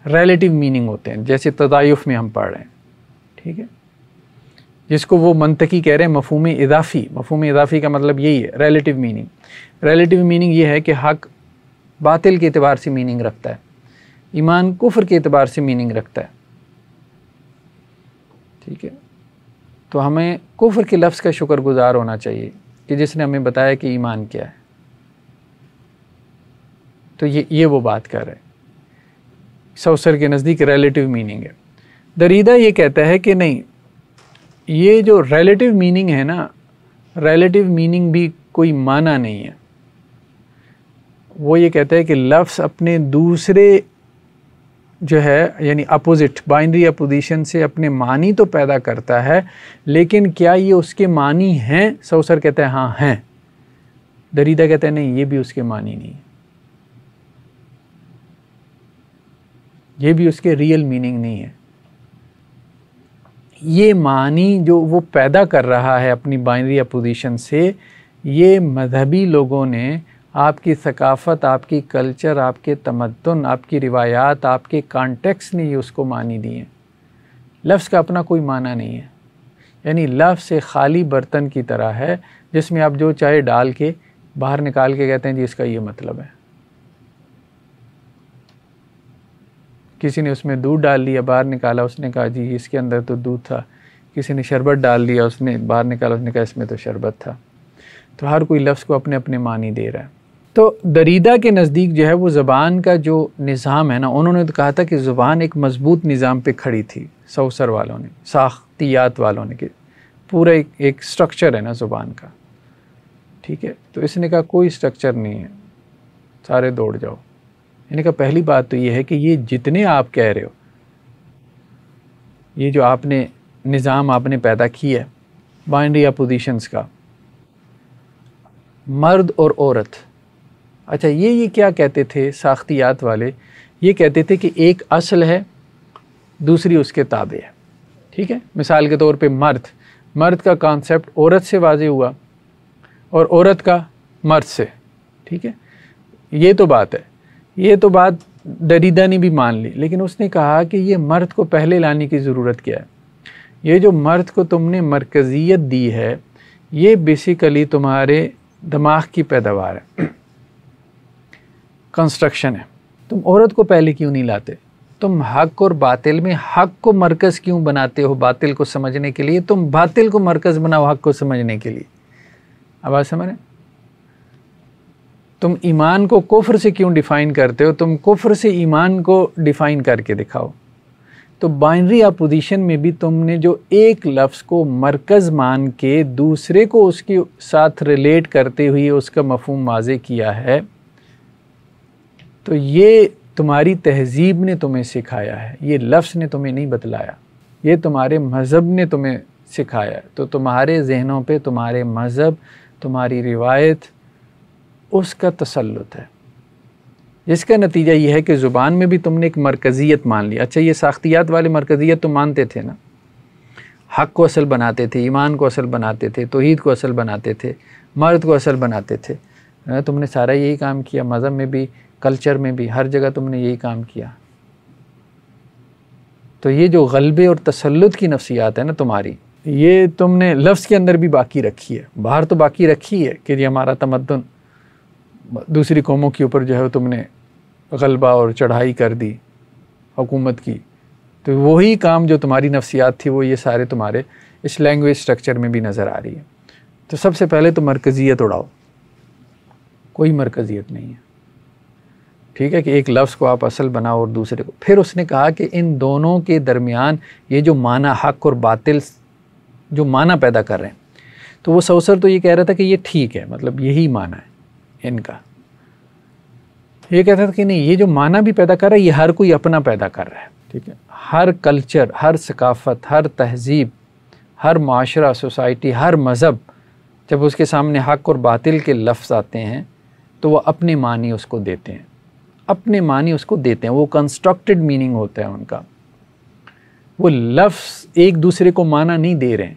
ریلیٹیو میننگ ہوتے ہیں، جیسے تضائف میں ہم پڑھ رہے ہیں، ٹھیک ہے، جس کو وہ منطقی کہہ رہے ہیں مفہوم اضافی۔ مفہوم اضافی کا مطلب یہی ہے، ریلیٹیو میننگ۔ ریلیٹیو میننگ یہ ہے کہ حق باطل کے اعتبار سے میننگ رکھتا ہے، ایمان کفر کے اعتبار سے میننگ رکھتا ہے، ٹھیک ہے۔ تو ہمیں کفر کے لفظ کا شکر گزار ہونا چاہیے کہ جس نے ہمیں بتایا کہ ایمان کیا ہے۔ تو یہ وہ بات کر رہے ہیں، سوسر کے نزدیک ریلیٹیو میننگ ہے۔ دریدہ یہ کہتا ہے کہ نہیں، یہ جو ریلیٹیو میننگ ہے نا، ریلیٹیو میننگ بھی کوئی معنی نہیں ہے۔ وہ یہ کہتا ہے کہ لفظ اپنے دوسرے جو ہے یعنی اپوزٹ بائنری اپوزیشن سے اپنے معنی تو پیدا کرتا ہے، لیکن کیا یہ اس کے معنی ہیں؟ سوسر کہتا ہے ہاں ہیں۔ دریدہ کہتا ہے نہیں، یہ بھی اس کے معنی نہیں ہے، یہ بھی اس کے ریئل میننگ نہیں ہے۔ یہ معنی جو وہ پیدا کر رہا ہے اپنی بائنری اپوزیشن سے، یہ مذہبی لوگوں نے آپ کی ثقافت، آپ کی کلچر، آپ کے تمدن، آپ کی روایات، آپ کے کانٹیکس نے یہ اس کو معنی دی ہیں۔ لفظ کا اپنا کوئی معنی نہیں ہے، یعنی لفظ ایک خالی برتن کی طرح ہے جس میں آپ جو چاہے ڈال کے باہر نکال کے کہتے ہیں جی اس کا یہ مطلب ہے۔ کسی نے اس میں دودھ ڈال لیا، باہر نکالا، اس نے کہا جی اس کے اندر تو دودھ تھا۔ کسی نے شربت ڈال دیا، اس نے باہر نکالا، اس نے کہا اس میں تو شربت تھا۔ تو ہر کوئی لفظ کو اپنے اپنے معنی دے رہا ہے۔ تو دریدہ کے نزدیک جو ہے وہ زبان کا جو نظام ہے نا، انہوں نے تو کہا تھا کہ زبان ایک مضبوط نظام پہ کھڑی تھی، سوسر والوں نے، ساختیات والوں نے، کہ پورا ایک سٹرکچر ہے نا زبان کا، ٹھیک ہے۔ تو اس نے کہا کوئی سٹرکچر نہیں ہے، سارے دوڑ جاؤ۔ یعنی کہ پہلی بات تو یہ ہے کہ یہ جتنے آپ کہہ رہے ہو، یہ جو آپ نے نظام آپ نے پیدا کیا ہے بائنری اپوزیشنز کا، مرد اور عورت، اچھا یہ کیا کہتے تھے ساختیات والے؟ یہ کہتے تھے کہ ایک اصل ہے، دوسری اس کے تابع ہے، ٹھیک ہے۔ مثال کے طور پہ مرد کا کانسیپٹ عورت سے واضح ہوا اور عورت کا مرد سے، ٹھیک ہے۔ یہ تو بات ہے، یہ تو بات دریدہ نے بھی مان لی، لیکن اس نے کہا کہ یہ مرد کو پہلے لانے کی ضرورت کیا ہے؟ یہ جو مرد کو تم نے مرکزیت دی ہے، یہ بیسیکلی تمہارے دماغ کی پیداوار ہے، کنسٹرکشن ہے۔ تم عورت کو پہلے کیوں نہیں لاتے؟ تم حق اور باطل میں حق کو مرکز کیوں بناتے ہو باطل کو سمجھنے کے لیے؟ تم باطل کو مرکز بناؤ حق کو سمجھنے کے لیے۔ اب آپ سمجھ رہے ہیں؟ تم ایمان کو کفر سے کیوں ڈیفائن کرتے ہو؟ تم کفر سے ایمان کو ڈیفائن کر کے دکھاؤ۔ تو بائنری اپوزیشن میں بھی تم نے جو ایک لفظ کو مرکز مان کے دوسرے کو اس کے ساتھ ریلیٹ کرتے ہوئے اس کا مفہوم واضح کیا ہے، تو یہ تمہاری تہذیب نے تمہیں سکھایا ہے، یہ لفظ نے تمہیں نہیں بتلایا، یہ تمہارے مذہب نے تمہیں سکھایا ہے۔ تو تمہارے ذہنوں پہ تمہارے مذہب، تمہاری روایت، اس کا تسلط ہے، جس کا نتیجہ یہ ہے کہ زبان میں بھی تم نے ایک مرکزیت مان لی۔ اچھا یہ ساختیات والے مرکزیت تو مانتے تھے نا، حق کو اصل بناتے تھے، ایمان کو اصل بناتے تھے، توحید کو اصل بناتے تھے، مرد کو اصل بناتے تھے۔ تم نے سارا یہی کام کیا، مذہب میں بھی، کلچر میں بھی، ہر جگہ تم نے یہی کام کیا۔ تو یہ جو غلبے اور تسلط کی نفسیات ہے نا تمہاری، یہ تم نے لفظ کے اندر بھی باقی رکھی ہے، باہر تو باقی رکھی ہے کہ یہ ہمارا تمدن دوسری قوموں کے اوپر جو ہے تم نے غلبہ اور چڑھائی کر دی حکومت کی۔ تو وہی کام جو تمہاری نفسیات تھی وہ یہ سارے تمہارے اس لینگویج سٹرکچر میں بھی نظر آ رہی ہے۔ تو سب سے پہلے تو مرکزیت اڑاؤ، کوئی مرکزیت نہیں ہے، ٹھیک ہے، کہ ایک لفظ کو آپ اصل بناؤ اور دوسرے کو. پھر اس نے کہا کہ ان دونوں کے درمیان یہ جو معنی حق اور باطل جو معنی پیدا کر رہے ہیں، تو وہ سوسر تو یہ کہہ رہا تھا کہ یہ ٹھیک ہے، مطلب یہی معنی ہے ان کا. یہ کہتا تھا کہ نہیں، یہ جو معنی بھی پیدا کر رہا ہے یہ ہر کوئی اپنا پیدا کر رہا ہے. ٹھیک ہے، ہر کلچر، ہر ثقافت، ہر تہذیب، ہر معاشرہ، سوسائٹی، ہر مذہب جب اس کے سامنے حق اور باطل کے لفظ آتے ہیں تو وہ اپنے معنی اس کو دیتے ہیں، اپنے معنی اس کو دیتے ہیں. وہ کنسٹرکٹڈ میننگ ہوتا ہے ان کا. وہ لفظ ایک دوسرے کو معنی نہیں دے رہے ہیں.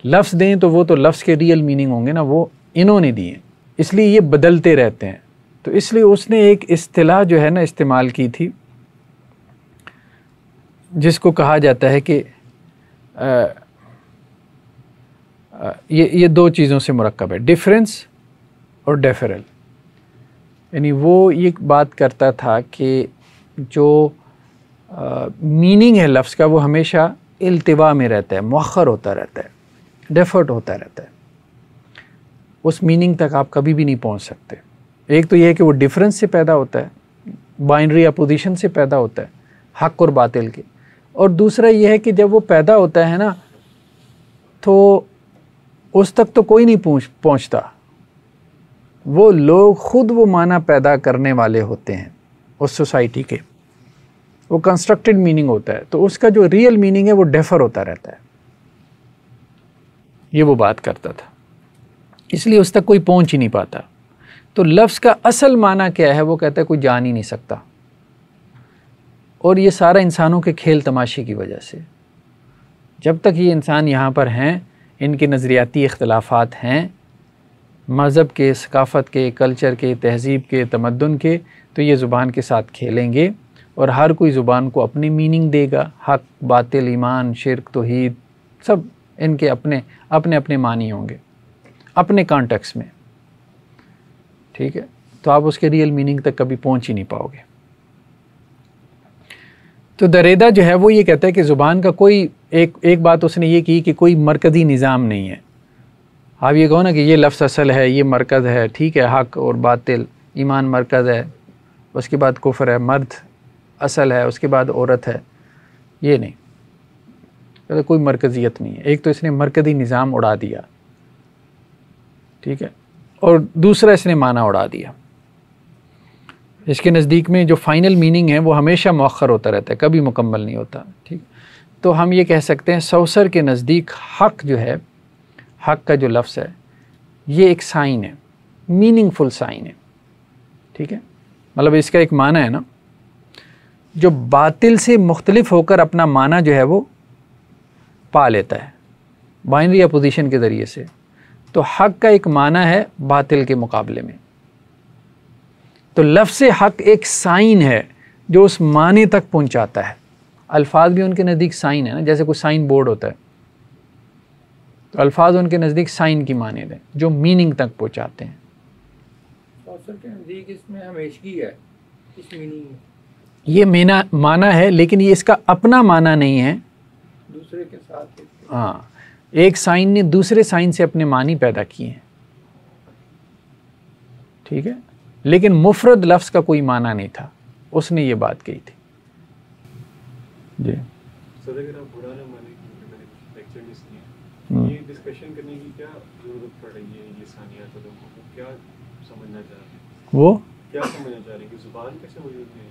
لفظ دیں تو وہ تو لفظ کے ریئل میننگ ہوں گے نا، وہ انہوں نے دیے، اس لیے یہ بدلتے رہتے ہیں. تو اس لیے اس نے ایک اصطلاح جو ہے نا استعمال کی تھی جس کو کہا جاتا ہے کہ یہ دو چیزوں سے مرکب ہے، ڈیفرنس اور ڈیفرل. یعنی وہ یہ بات کرتا تھا کہ جو میننگ ہے لفظ کا وہ ہمیشہ التوا میں رہتا ہے، مؤخر ہوتا رہتا ہے، ڈیفرٹ ہوتا رہتا ہے. اس میننگ تک آپ کبھی بھی نہیں پہنچ سکتے. ایک تو یہ ہے کہ وہ ڈیفرنس سے پیدا ہوتا ہے، بائنری اپوزیشن سے پیدا ہوتا ہے حق اور باطل کے. اور دوسرا یہ ہے کہ جب وہ پیدا ہوتا ہے نا تو اس تک تو کوئی نہیں پہنچتا، وہ لوگ خود وہ معنی پیدا کرنے والے ہوتے ہیں اس سوسائٹی کے. وہ کنسٹرکٹڈ میننگ ہوتا ہے، تو اس کا جو ریئل میننگ ہے وہ ڈیفر ہوتا رہتا ہے. یہ وہ بات کرتا تھا، اس لیے اس تک کوئی پہنچ ہی نہیں پاتا. تو لفظ کا اصل معنی کیا ہے وہ کہتا ہے کوئی جان ہی نہیں سکتا. اور یہ سارا انسانوں کے کھیل تماشے کی وجہ سے. جب تک یہ انسان یہاں پر ہیں، ان کے نظریاتی اختلافات ہیں، مذہب کے، ثقافت کے، کلچر کے، تہذیب کے، تمدن کے، تو یہ زبان کے ساتھ کھیلیں گے اور ہر کوئی زبان کو اپنی میننگ دے گا. حق، باطل، ایمان، شرک، توحید، سب ان کے اپنے اپنے معنی ہوں گے اپنے کانٹیکس میں. ٹھیک ہے، تو آپ اس کے ریئل میننگ تک کبھی پہنچ ہی نہیں پاؤ گے. تو دریدہ جو ہے وہ یہ کہتا ہے کہ زبان کا کوئی ایک بات اس نے یہ کی کہ کوئی مرکزی نظام نہیں ہے. آپ یہ کہو نا کہ یہ لفظ اصل ہے، یہ مرکز ہے، ٹھیک ہے، حق اور باطل، ایمان مرکز ہے، اس کے بعد کفر ہے، مرد اصل ہے، اس کے بعد عورت ہے. یہ نہیں، کوئی مرکزیت نہیں ہے. ایک تو اس نے مرکزی نظام اڑا دیا، ٹھیک ہے، اور دوسرا اس نے معنی اڑا دیا. اس کے نزدیک میں جو فائنل میننگ ہے وہ ہمیشہ مؤخر ہوتا رہتا ہے، کبھی مکمل نہیں ہوتا. ٹھیک، تو ہم یہ کہہ سکتے ہیں سوسر کے نزدیک حق جو ہے، حق کا جو لفظ ہے یہ ایک سائن ہے، میننگ فل سائن ہے. ٹھیک ہے، مطلب اس کا ایک معنی ہے نا جو باطل سے مختلف ہو کر اپنا معنی جو ہے وہ پا لیتا ہے بائنری اپوزیشن کے ذریعے سے. تو حق کا ایک معنی ہے باطل کے مقابلے میں. تو لفظ حق ایک سائن ہے جو اس معنی تک پہنچاتا ہے. الفاظ بھی ان کے نزدیک سائن ہے نا، جیسے کوئی سائن بورڈ ہوتا ہے، تو الفاظ ان کے نزدیک سائن کی مانند ہیں جو میننگ تک پہنچاتے ہیں. سوسر کے نزدیک اس میں ہمیشگی ہے، اس میننگ میں یہ معنی ہے، لیکن یہ اس کا اپنا معنی نہیں ہے، دوسرے کے ساتھ. ہاں، ایک سائن نے دوسرے سائن سے اپنے معنی پیدا کیے ہیں. ٹھیک ہے، لیکن مفرد لفظ کا کوئی معنی نہیں تھا. اس نے یہ بات کہی تھی. جی سر، اگر آپ برا نہ مانیں کہ میں نے کچھ لیکچر مس کیا، یہ ڈسکشن کرنے کی کیا ضرورت پڑ رہی ہے؟ یہ ثانیات لوگوں کو کیا سمجھنا چاہ رہے ہیں؟ وہ کیا سمجھنا چاہ رہے ہیں کہ زبان کیسے موجود ہے؟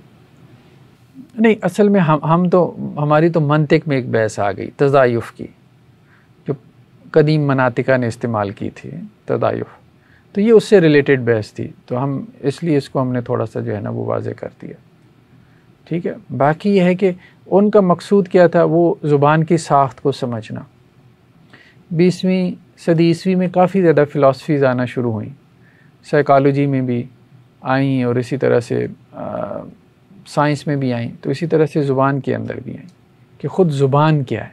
نہیں، اصل میں ہم تو ہماری تو منطق میں ایک بحث آ گئی تضایف کی، جو قدیم مناطقہ نے استعمال کی تھی، تضایف. تو یہ اس سے ریلیٹڈ بحث تھی، تو ہم اس لیے اس کو ہم نے تھوڑا سا جو ہے نا وہ واضح کر دیا. ٹھیک ہے، باقی یہ ہے کہ ان کا مقصود کیا تھا، وہ زبان کی ساخت کو سمجھنا. 20ویں صدی عیسوی میں کافی زیادہ فلاسفیز آنا شروع ہوئیں، سائیکالوجی میں بھی آئیں اور اسی طرح سے سائنس میں بھی آئیں. تو اسی طرح سے زبان کے اندر بھی آئیں کہ خود زبان کیا ہے.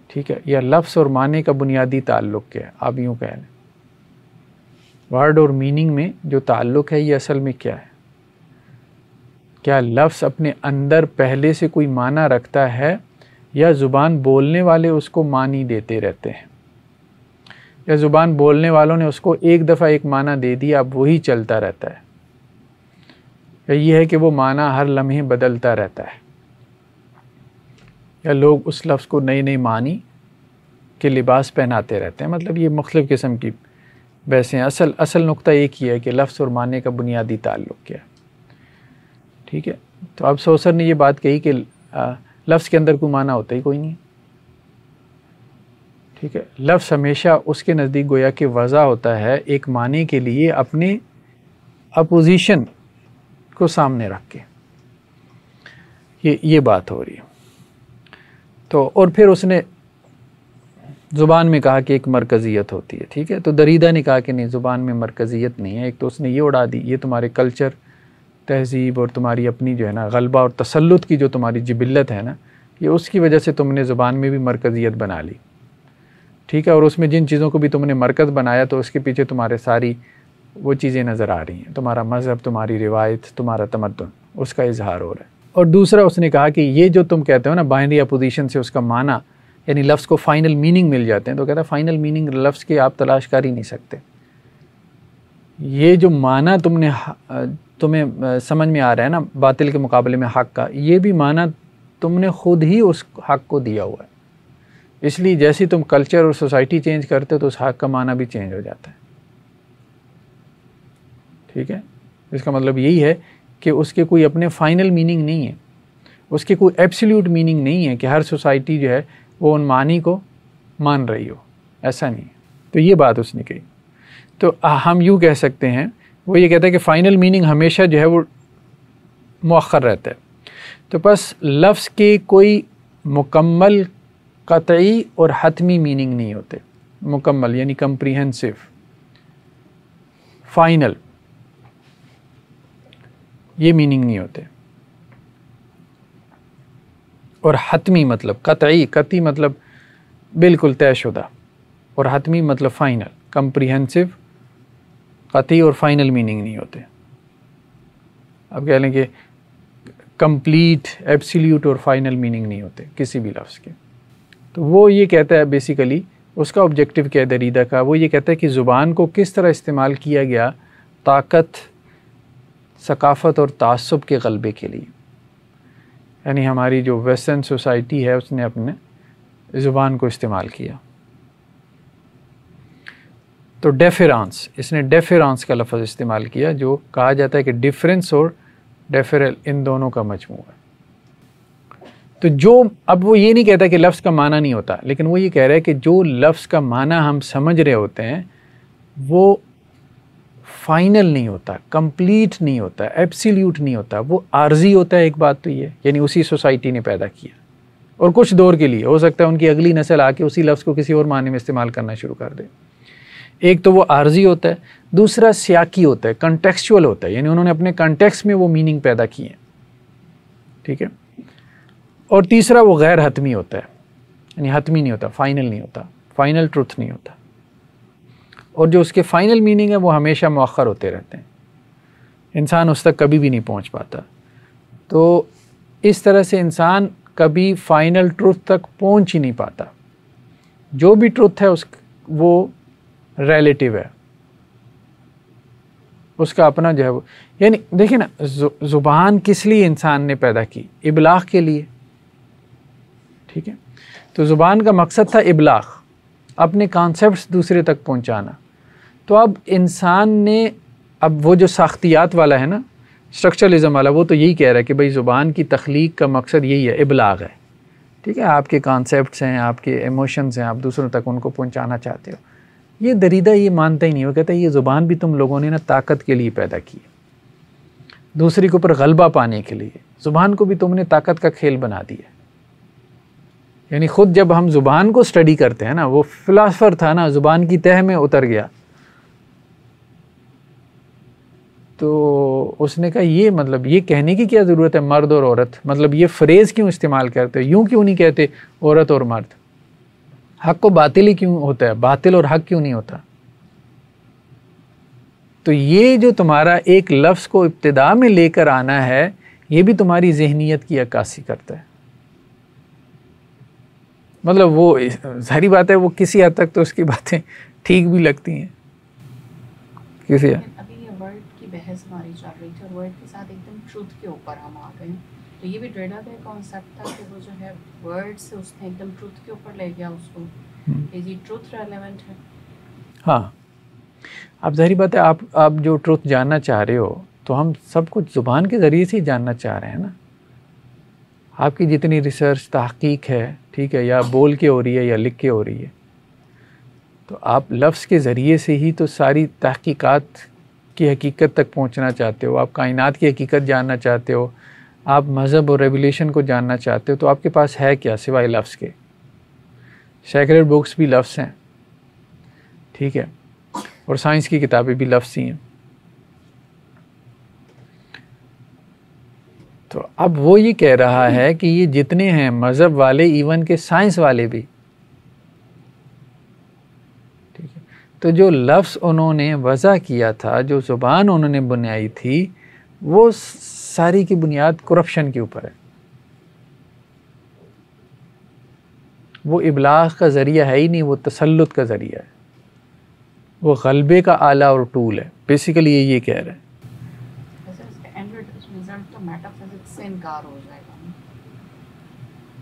ٹھیک ہے، یا لفظ اور معنی کا بنیادی تعلق کیا ہے. آپ یوں کہہ لیں ورڈ اور میننگ میں جو تعلق ہے یہ اصل میں کیا ہے. کیا لفظ اپنے اندر پہلے سے کوئی معنی رکھتا ہے یا زبان بولنے والے اس کو معنی دیتے رہتے ہیں، یا زبان بولنے والوں نے اس کو ایک دفعہ ایک معنی دے دیا اب وہی چلتا رہتا ہے. یا یہ ہے کہ وہ معنی ہر لمحے بدلتا رہتا ہے، یا لوگ اس لفظ کو نئی نئی معنی کے لباس پہناتے رہتے ہیں. مطلب یہ مختلف قسم کی بحثیں ہیں. اصل نقطہ ایک ہی ہے کہ لفظ اور معنی کا بنیادی تعلق کیا ہے. ٹھیک ہے. تو اب سوسر نے یہ بات کہی کہ لفظ کے اندر کوئی معنی ہوتا ہی کوئی نہیں. ٹھیک ہے. لفظ ہمیشہ اس کے نزدیک گویا کہ وضع ہوتا ہے ایک معنی کے لیے اپنے اپوزیشن کو سامنے رکھ کے. یہ بات ہو رہی ہے. تو اور پھر اس نے زبان میں کہا کہ ایک مرکزیت ہوتی ہے. ٹھیک ہے. تو دریدہ نے کہا کہ نہیں، زبان میں مرکزیت نہیں ہے. ایک تو اس نے یہ اڑا دی، یہ تمہارے کلچر، تہذیب اور تمہاری اپنی جو ہے نا غلبہ اور تسلط کی جو تمہاری جبلت ہے نا، یہ اس کی وجہ سے تم نے زبان میں بھی مرکزیت بنا لی. ٹھیک ہے. اور اس میں جن چیزوں کو بھی تم نے مرکز بنایا تو اس کے پیچھے تمہارے ساری وہ چیزیں نظر آ رہی ہیں. تمہارا مذہب، تمہاری روایت، تمہارا تمدن، اس کا اظہار ہو رہا ہے. اور دوسرا اس نے کہا کہ یہ جو تم کہتے ہو نا بائنری اپوزیشن سے اس کا معنی یعنی لفظ کو فائنل میننگ مل جاتے ہیں، تو کہتا ہے فائنل میننگ لفظ کے آپ تلاش کر ہی نہیں سکتے. یہ جو معنی تمہیں سمجھ میں آ رہا ہے نا باطل کے مقابلے میں حق کا، یہ بھی معنی تم نے خود ہی اس حق کو دیا ہوا ہے. اس لیے جیسے تم کلچر اور سوسائٹی چینج کرتے ہو تو اس حق کا معنی بھی چینج ہو جاتا ہے. ٹھیک ہے. اس کا مطلب یہی ہے کہ اس کے کوئی اپنے فائنل میننگ نہیں ہے، اس کے کوئی ایبسلیوٹ میننگ نہیں ہے کہ ہر سوسائٹی جو ہے وہ ان معنی کو مان رہی ہو. ایسا نہیں ہے. تو یہ بات اس نے کہی. تو ہم یوں کہہ سکتے ہیں، وہ یہ کہتا ہے کہ فائنل میننگ ہمیشہ جو ہے وہ مؤخر رہتا ہے. تو بس لفظ کے کوئی مکمل، قطعی اور حتمی میننگ نہیں ہوتے. مکمل یعنی کمپریہنسو، فائنل، یہ میننگ نہیں ہوتے. اور حتمی مطلب قطعی مطلب بالکل طے شدہ، اور حتمی مطلب فائنل. کمپریہنسو، قطعی اور فائنل میننگ نہیں ہوتے. اب کہہ لیں کہ کمپلیٹ، ایبسلیوٹ اور فائنل میننگ نہیں ہوتے کسی بھی لفظ کے. تو وہ یہ کہتا ہے بیسیکلی اس کا آبجیکٹو کیا ہے دریدہ کا، وہ یہ کہتا ہے کہ زبان کو کس طرح استعمال کیا گیا طاقت، ثقافت اور تعصب کے غلبے کے لیے. یعنی ہماری جو ویسٹرن سوسائٹی ہے اس نے اپنے زبان کو استعمال کیا. تو ڈیفرانس، اس نے ڈیفرانس کا لفظ استعمال کیا، جو کہا جاتا ہے کہ ڈفرینس اور ڈیفرل ان دونوں کا مجموعہ ہے. تو جو اب وہ یہ نہیں کہتا کہ لفظ کا معنی نہیں ہوتا، لیکن وہ یہ کہہ رہا ہے کہ جو لفظ کا معنی ہم سمجھ رہے ہوتے ہیں وہ فائنل نہیں ہوتا، کمپلیٹ نہیں ہوتا، ایبسلیوٹ نہیں ہوتا، وہ عارضی ہوتا ہے. ایک بات تو یہ یعنی اسی سوسائٹی نے پیدا کیا اور کچھ دور کے لیے، ہو سکتا ہے ان کی اگلی نسل آ کے اسی لفظ کو کسی اور معنی میں استعمال کرنا شروع کر دے. ایک تو وہ عارضی ہوتا ہے، دوسرا سیاقی ہوتا ہے، کنٹیکسچول ہوتا ہے، یعنی انہوں نے اپنے کنٹیکس میں وہ میننگ پیدا کیے ہیں. ٹھیک ہے. اور تیسرا وہ غیر حتمی ہوتا ہے، یعنی حتمی نہیں ہوتا، فائنل نہیں ہوتا، فائنل ٹروتھ نہیں ہوتا. اور جو اس کے فائنل میننگ ہے وہ ہمیشہ مؤخر ہوتے رہتے ہیں، انسان اس تک کبھی بھی نہیں پہنچ پاتا. تو اس طرح سے انسان کبھی فائنل ٹروتھ تک پہنچ ہی نہیں پاتا. جو بھی ٹروتھ ہے وہ ریلیٹیو ہے، اس کا اپنا جو ہے وہ، یعنی دیکھیں نا زبان کس لیے انسان نے پیدا کی؟ ابلاغ کے لیے. ٹھیک ہے. تو زبان کا مقصد تھا ابلاغ، اپنے کانسیپٹس دوسرے تک پہنچانا. تو اب انسان نے، اب وہ جو ساختیات والا ہے نا، اسٹرکچرلزم والا، وہ تو یہی کہہ رہا ہے کہ بھائی زبان کی تخلیق کا مقصد یہی ہے، ابلاغ ہے. ٹھیک ہے. آپ کے کانسیپٹس ہیں، آپ کے ایموشنز ہیں، آپ دوسروں تک ان کو پہنچانا چاہتے ہو. یہ دریدہ یہ مانتا ہی نہیں. وہ کہتا ہے یہ زبان بھی تم لوگوں نے نا طاقت کے لیے پیدا کی ہے، دوسری کے اوپر غلبہ پانے کے لیے. زبان کو بھی تم نے طاقت کا کھیل بنا دیا. یعنی خود جب ہم زبان کو اسٹڈی کرتے ہیں نا، وہ فلاسفر تھا نا، زبان کی تہہ میں اتر گیا، تو اس نے کہا یہ مطلب یہ کہنے کی کیا ضرورت ہے مرد اور عورت؟ مطلب یہ فریز کیوں استعمال کرتے ہو؟ یوں کیوں نہیں کہتے عورت اور مرد؟ حق کو باطل ہی کیوں ہوتا ہے؟ باطل اور حق کیوں نہیں ہوتا؟ تو یہ جو تمہارا ایک لفظ کو ابتدا میں لے کر آنا ہے، یہ بھی تمہاری ذہنیت کی عکاسی کرتا ہے. مطلب وہ ظاہری بات ہے وہ کسی حد تک تو اس کی باتیں ٹھیک بھی لگتی ہیں کسی حد. ابھی یہ ورڈ کی بحث بحث ہماری چل رہی تھی اور ورڈ کے ساتھ ایک دم ٹروتھ کے اوپر ہم آ گئے. تو یہ بھی ڈریڈا کا کانسیپٹ تھا کہ وہ جو ہے ورڈ سے اس نے ایک دم ٹروتھ کے اوپر لے گیا اس کو کہ جی ٹروتھ ریلیونٹ ہے. ہاں اب ظاہری بات ہے آپ جو ٹروتھ جاننا چاہ رہے ہو تو ہم سب کچھ زبان کے ذریعے سے ہی جاننا چاہ رہے ہیں نا. آپ کی جتنی ریسرچ تحقیق ہے ٹھیک ہے یا بول کے ہو رہی ہے یا لکھ کے ہو رہی ہے تو آپ لفظ کے ذریعے سے ہی تو ساری تحقیقات کی حقیقت تک پہنچنا چاہتے ہو. آپ کائنات کی حقیقت جاننا چاہتے ہو, آپ مذہب اور ریولیشن کو جاننا چاہتے ہو, تو آپ کے پاس ہے کیا سوائے لفظ کے؟ سیکریڈ بکس بھی لفظ ہیں ٹھیک ہے, اور سائنس کی کتابیں بھی لفظ ہی ہیں. تو اب وہ یہ کہہ رہا ہے کہ یہ جتنے ہیں مذہب والے ایون کے سائنس والے بھی ٹھیک ہے, تو جو لفظ انہوں نے وضع کیا تھا, جو زبان انہوں نے بنائی تھی, وہ ساری کی بنیاد کرپشن کے اوپر ہے. وہ ابلاغ کا ذریعہ ہے ہی نہیں, وہ تسلط کا ذریعہ ہے, وہ غلبے کا آلہ اور ٹول ہے. بیسیکلی یہ کہہ رہے ہیں. تو میٹا فزکس سے انکار ہو جائے گا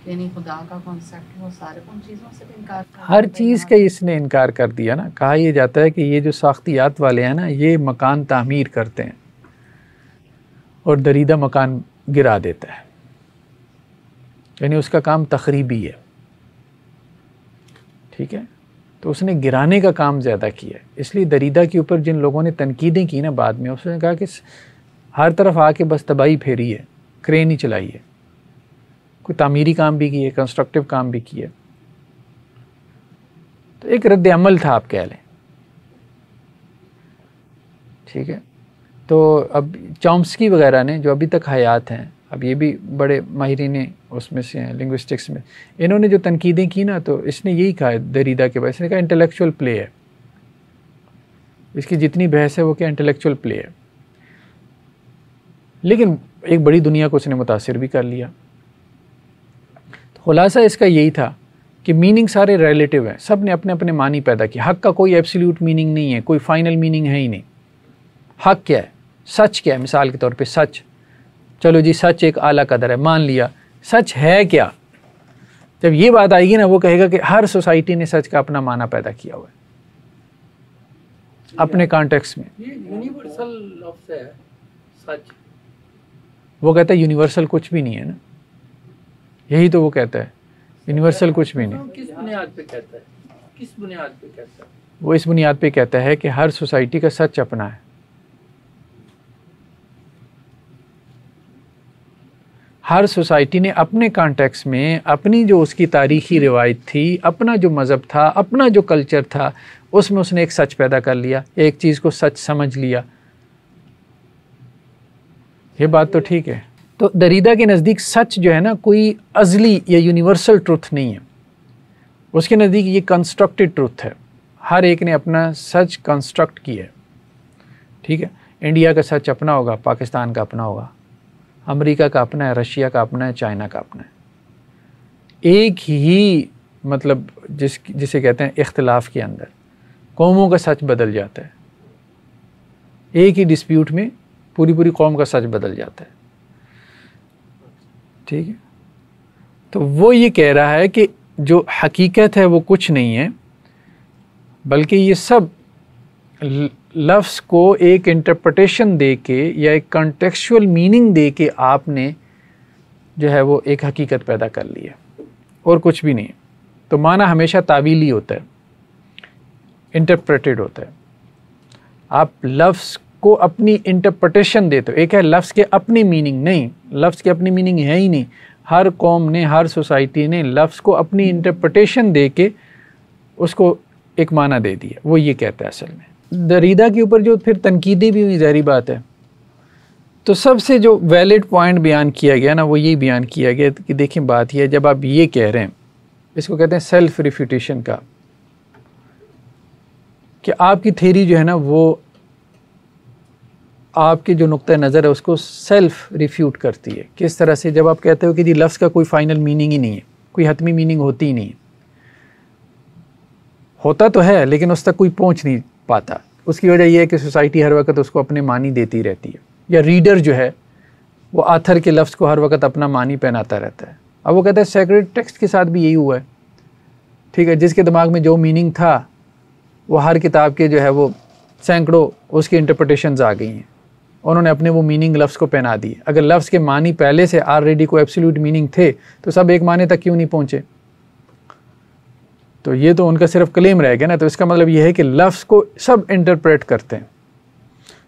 کہ نہیں خدا کا کانسیپٹ, وہ سارے ان چیزوں سے بھی انکار کر ہر چیز کا اس نے انکار کر دیا نا. کہا یہ جاتا ہے کہ یہ جو ساختیات والے ہیں نا یہ مکان تعمیر کرتے ہیں اور دریدہ مکان گرا دیتا ہے, یعنی اس کا کام تخریبی ہے ٹھیک ہے. تو اس نے گرانے کا کام زیادہ کیا ہے. اس لیے دریدہ کے اوپر جن لوگوں نے تنقیدیں کی نا بعد میں, اس نے کہا کہ ہر طرف آ کے بس تباہی پھیری ہے, کرین ہی چلائی ہے, کوئی تعمیری کام بھی کی ہے, کنسٹرکٹیو کام بھی کیا ہے. تو ایک رد عمل تھا آپ کہہ لیں ٹھیک ہے. تو اب چومسکی وغیرہ نے جو ابھی تک حیات ہیں, اب یہ بھی بڑے ماہرین اس میں سے ہیں لنگوسٹکس میں, انہوں نے جو تنقیدیں کی نا تو اس نے یہی کہا دریدہ کے بارے, اس نے کہا انٹلیکچوئل پلے ہے, اس کی جتنی بحث ہے وہ کیا انٹلیکچوئل پلے ہے. لیکن ایک بڑی دنیا کو اس نے متاثر بھی کر لیا. خلاصہ اس کا یہی تھا کہ میننگ سارے ریلیٹیو ہیں, سب نے اپنے اپنے معنی پیدا کیے. حق کا کوئی ایبسلیوٹ میننگ نہیں ہے, کوئی فائنل میننگ ہے ہی نہیں. حق کیا ہے, سچ کیا ہے, مثال کے طور پہ سچ, چلو جی سچ ایک اعلیٰ قدر ہے, مان لیا. سچ ہے کیا؟ جب یہ بات آئے گی نا وہ کہے گا کہ ہر سوسائٹی نے سچ کا اپنا معنی پیدا کیا ہوا ہے اپنے کانٹیکس میں. یہ یونیورسل لفظ ہے سچ. وہ کہتا ہے یونیورسل کچھ بھی نہیں ہے نا, یہی تو وہ کہتا ہے یونیورسل کچھ بھی نہیں. کس بنیاد پہ کہتا ہے, کس بنیاد پہ کہتا ہے؟ وہ اس بنیاد پہ کہتا ہے کہ ہر سوسائٹی کا سچ اپنا ہے. ہر سوسائٹی نے اپنے کانٹیکس میں اپنی جو اس کی تاریخی روایت تھی, اپنا جو مذہب تھا, اپنا جو کلچر تھا, اس میں اس نے ایک سچ پیدا کر لیا, ایک چیز کو سچ سمجھ لیا. یہ بات تو ٹھیک ہے. تو دریدہ کے نزدیک سچ جو ہے نا کوئی ازلی یا یونیورسل ٹروتھ نہیں ہے, اس کے نزدیک یہ کنسٹرکٹڈ ٹروتھ ہے. ہر ایک نے اپنا سچ کنسٹرکٹ کیا ہے ٹھیک ہے. انڈیا کا سچ اپنا ہوگا, پاکستان کا اپنا ہوگا, امریکہ کا اپنا ہے, رشیا کا اپنا ہے, چائنا کا اپنا ہے. ایک ہی مطلب جسے کہتے ہیں اختلاف کے اندر قوموں کا سچ بدل جاتا ہے. ایک ہی ڈسپیوٹ میں پوری قوم کا سچ بدل جاتا ہے ٹھیک ہے. تو وہ یہ کہہ رہا ہے کہ جو حقیقت ہے وہ کچھ نہیں ہے, بلکہ یہ سب لفظ کو ایک انٹرپریٹیشن دے کے یا ایک کنٹیکسچوئل میننگ دے کے آپ نے جو ہے وہ ایک حقیقت پیدا کر لی ہے, اور کچھ بھی نہیں. تو معنی ہمیشہ تعویلی ہوتا ہے, انٹرپریٹڈ ہوتا ہے. آپ لفظ کو اپنی انٹرپریٹیشن دیتے ہو. ایک ہے لفظ کے اپنی میننگ, نہیں, لفظ کی اپنی میننگ ہے ہی نہیں. ہر قوم نے, ہر سوسائٹی نے لفظ کو اپنی انٹرپریٹیشن دے کے اس کو ایک معنی دے دیا. وہ یہ کہتا ہے اصل میں. دریدہ کے اوپر جو پھر تنقیدیں بھی ہوئی, ظاہری بات ہے. تو سب سے جو ویلڈ پوائنٹ بیان کیا گیا نا وہ یہی بیان کیا گیا کہ دیکھیں بات یہ ہے, جب آپ یہ کہہ رہے ہیں, اس کو کہتے ہیں سیلف ریفیوٹیشن کا, کہ آپ کی تھیری جو ہے نا وہ آپ کے جو نقطہ نظر ہے اس کو سیلف ریفیوٹ کرتی ہے. کس طرح سے؟ جب آپ کہتے ہو کہ جی لفظ کا کوئی فائنل میننگ ہی نہیں ہے, کوئی حتمی میننگ ہوتی ہی نہیں ہے. ہوتا تو ہے لیکن اس تک کوئی پہنچ نہیں پاتا. اس کی وجہ یہ ہے کہ سوسائٹی ہر وقت اس کو اپنے معنی دیتی رہتی ہے، یا ریڈر جو ہے وہ آتھر کے لفظ کو ہر وقت اپنا معنی پہناتا رہتا ہے۔ اب وہ کہتا ہے سیکرڈ ٹیکسٹ کے ساتھ بھی یہی ہوا ہے، ٹھیک ہے، جس کے دماغ میں جو میننگ تھا وہ ہر کتاب کے جو ہے وہ سینکڑوں اس کی انٹرپریٹیشنز آ گئی ہیں، انہوں نے اپنے وہ میننگ لفظ کو پہنا دی۔ اگر لفظ کے معنی پہلے سے آلریڈی کوئی ایبسولوٹ میننگ تھے تو سب ایک معنی تک کیوں نہیں پہنچے؟ تو یہ تو ان کا صرف کلیم رہ گیا نا، تو اس کا مطلب یہ ہے کہ لفظ کو سب انٹرپریٹ کرتے ہیں۔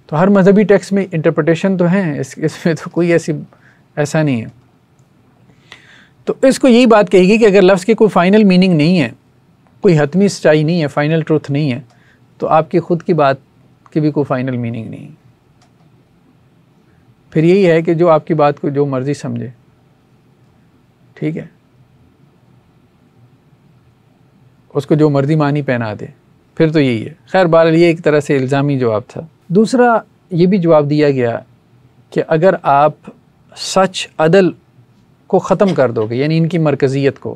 تو ہر مذہبی ٹیکسٹ میں انٹرپریٹیشن تو ہیں، اس میں تو کوئی ایسا نہیں ہے۔ تو اس کو یہی بات کہے گی کہ اگر لفظ کی کوئی فائنل میننگ نہیں ہے، کوئی حتمی سچائی نہیں ہے، فائنل ٹروتھ نہیں ہے، تو آپ کی خود کی بات کی بھی کوئی فائنل میننگ نہیں ہے۔ پھر یہی ہے کہ جو آپ کی بات کو جو مرضی سمجھے، ٹھیک ہے، اس کو جو مرضی معنی پہنا دے، پھر تو یہی ہے۔ خیر بہرحال یہ ایک طرح سے الزامی جواب تھا۔ دوسرا یہ بھی جواب دیا گیا کہ اگر آپ سچ عدل کو ختم کر دو گے، یعنی ان کی مرکزیت کو،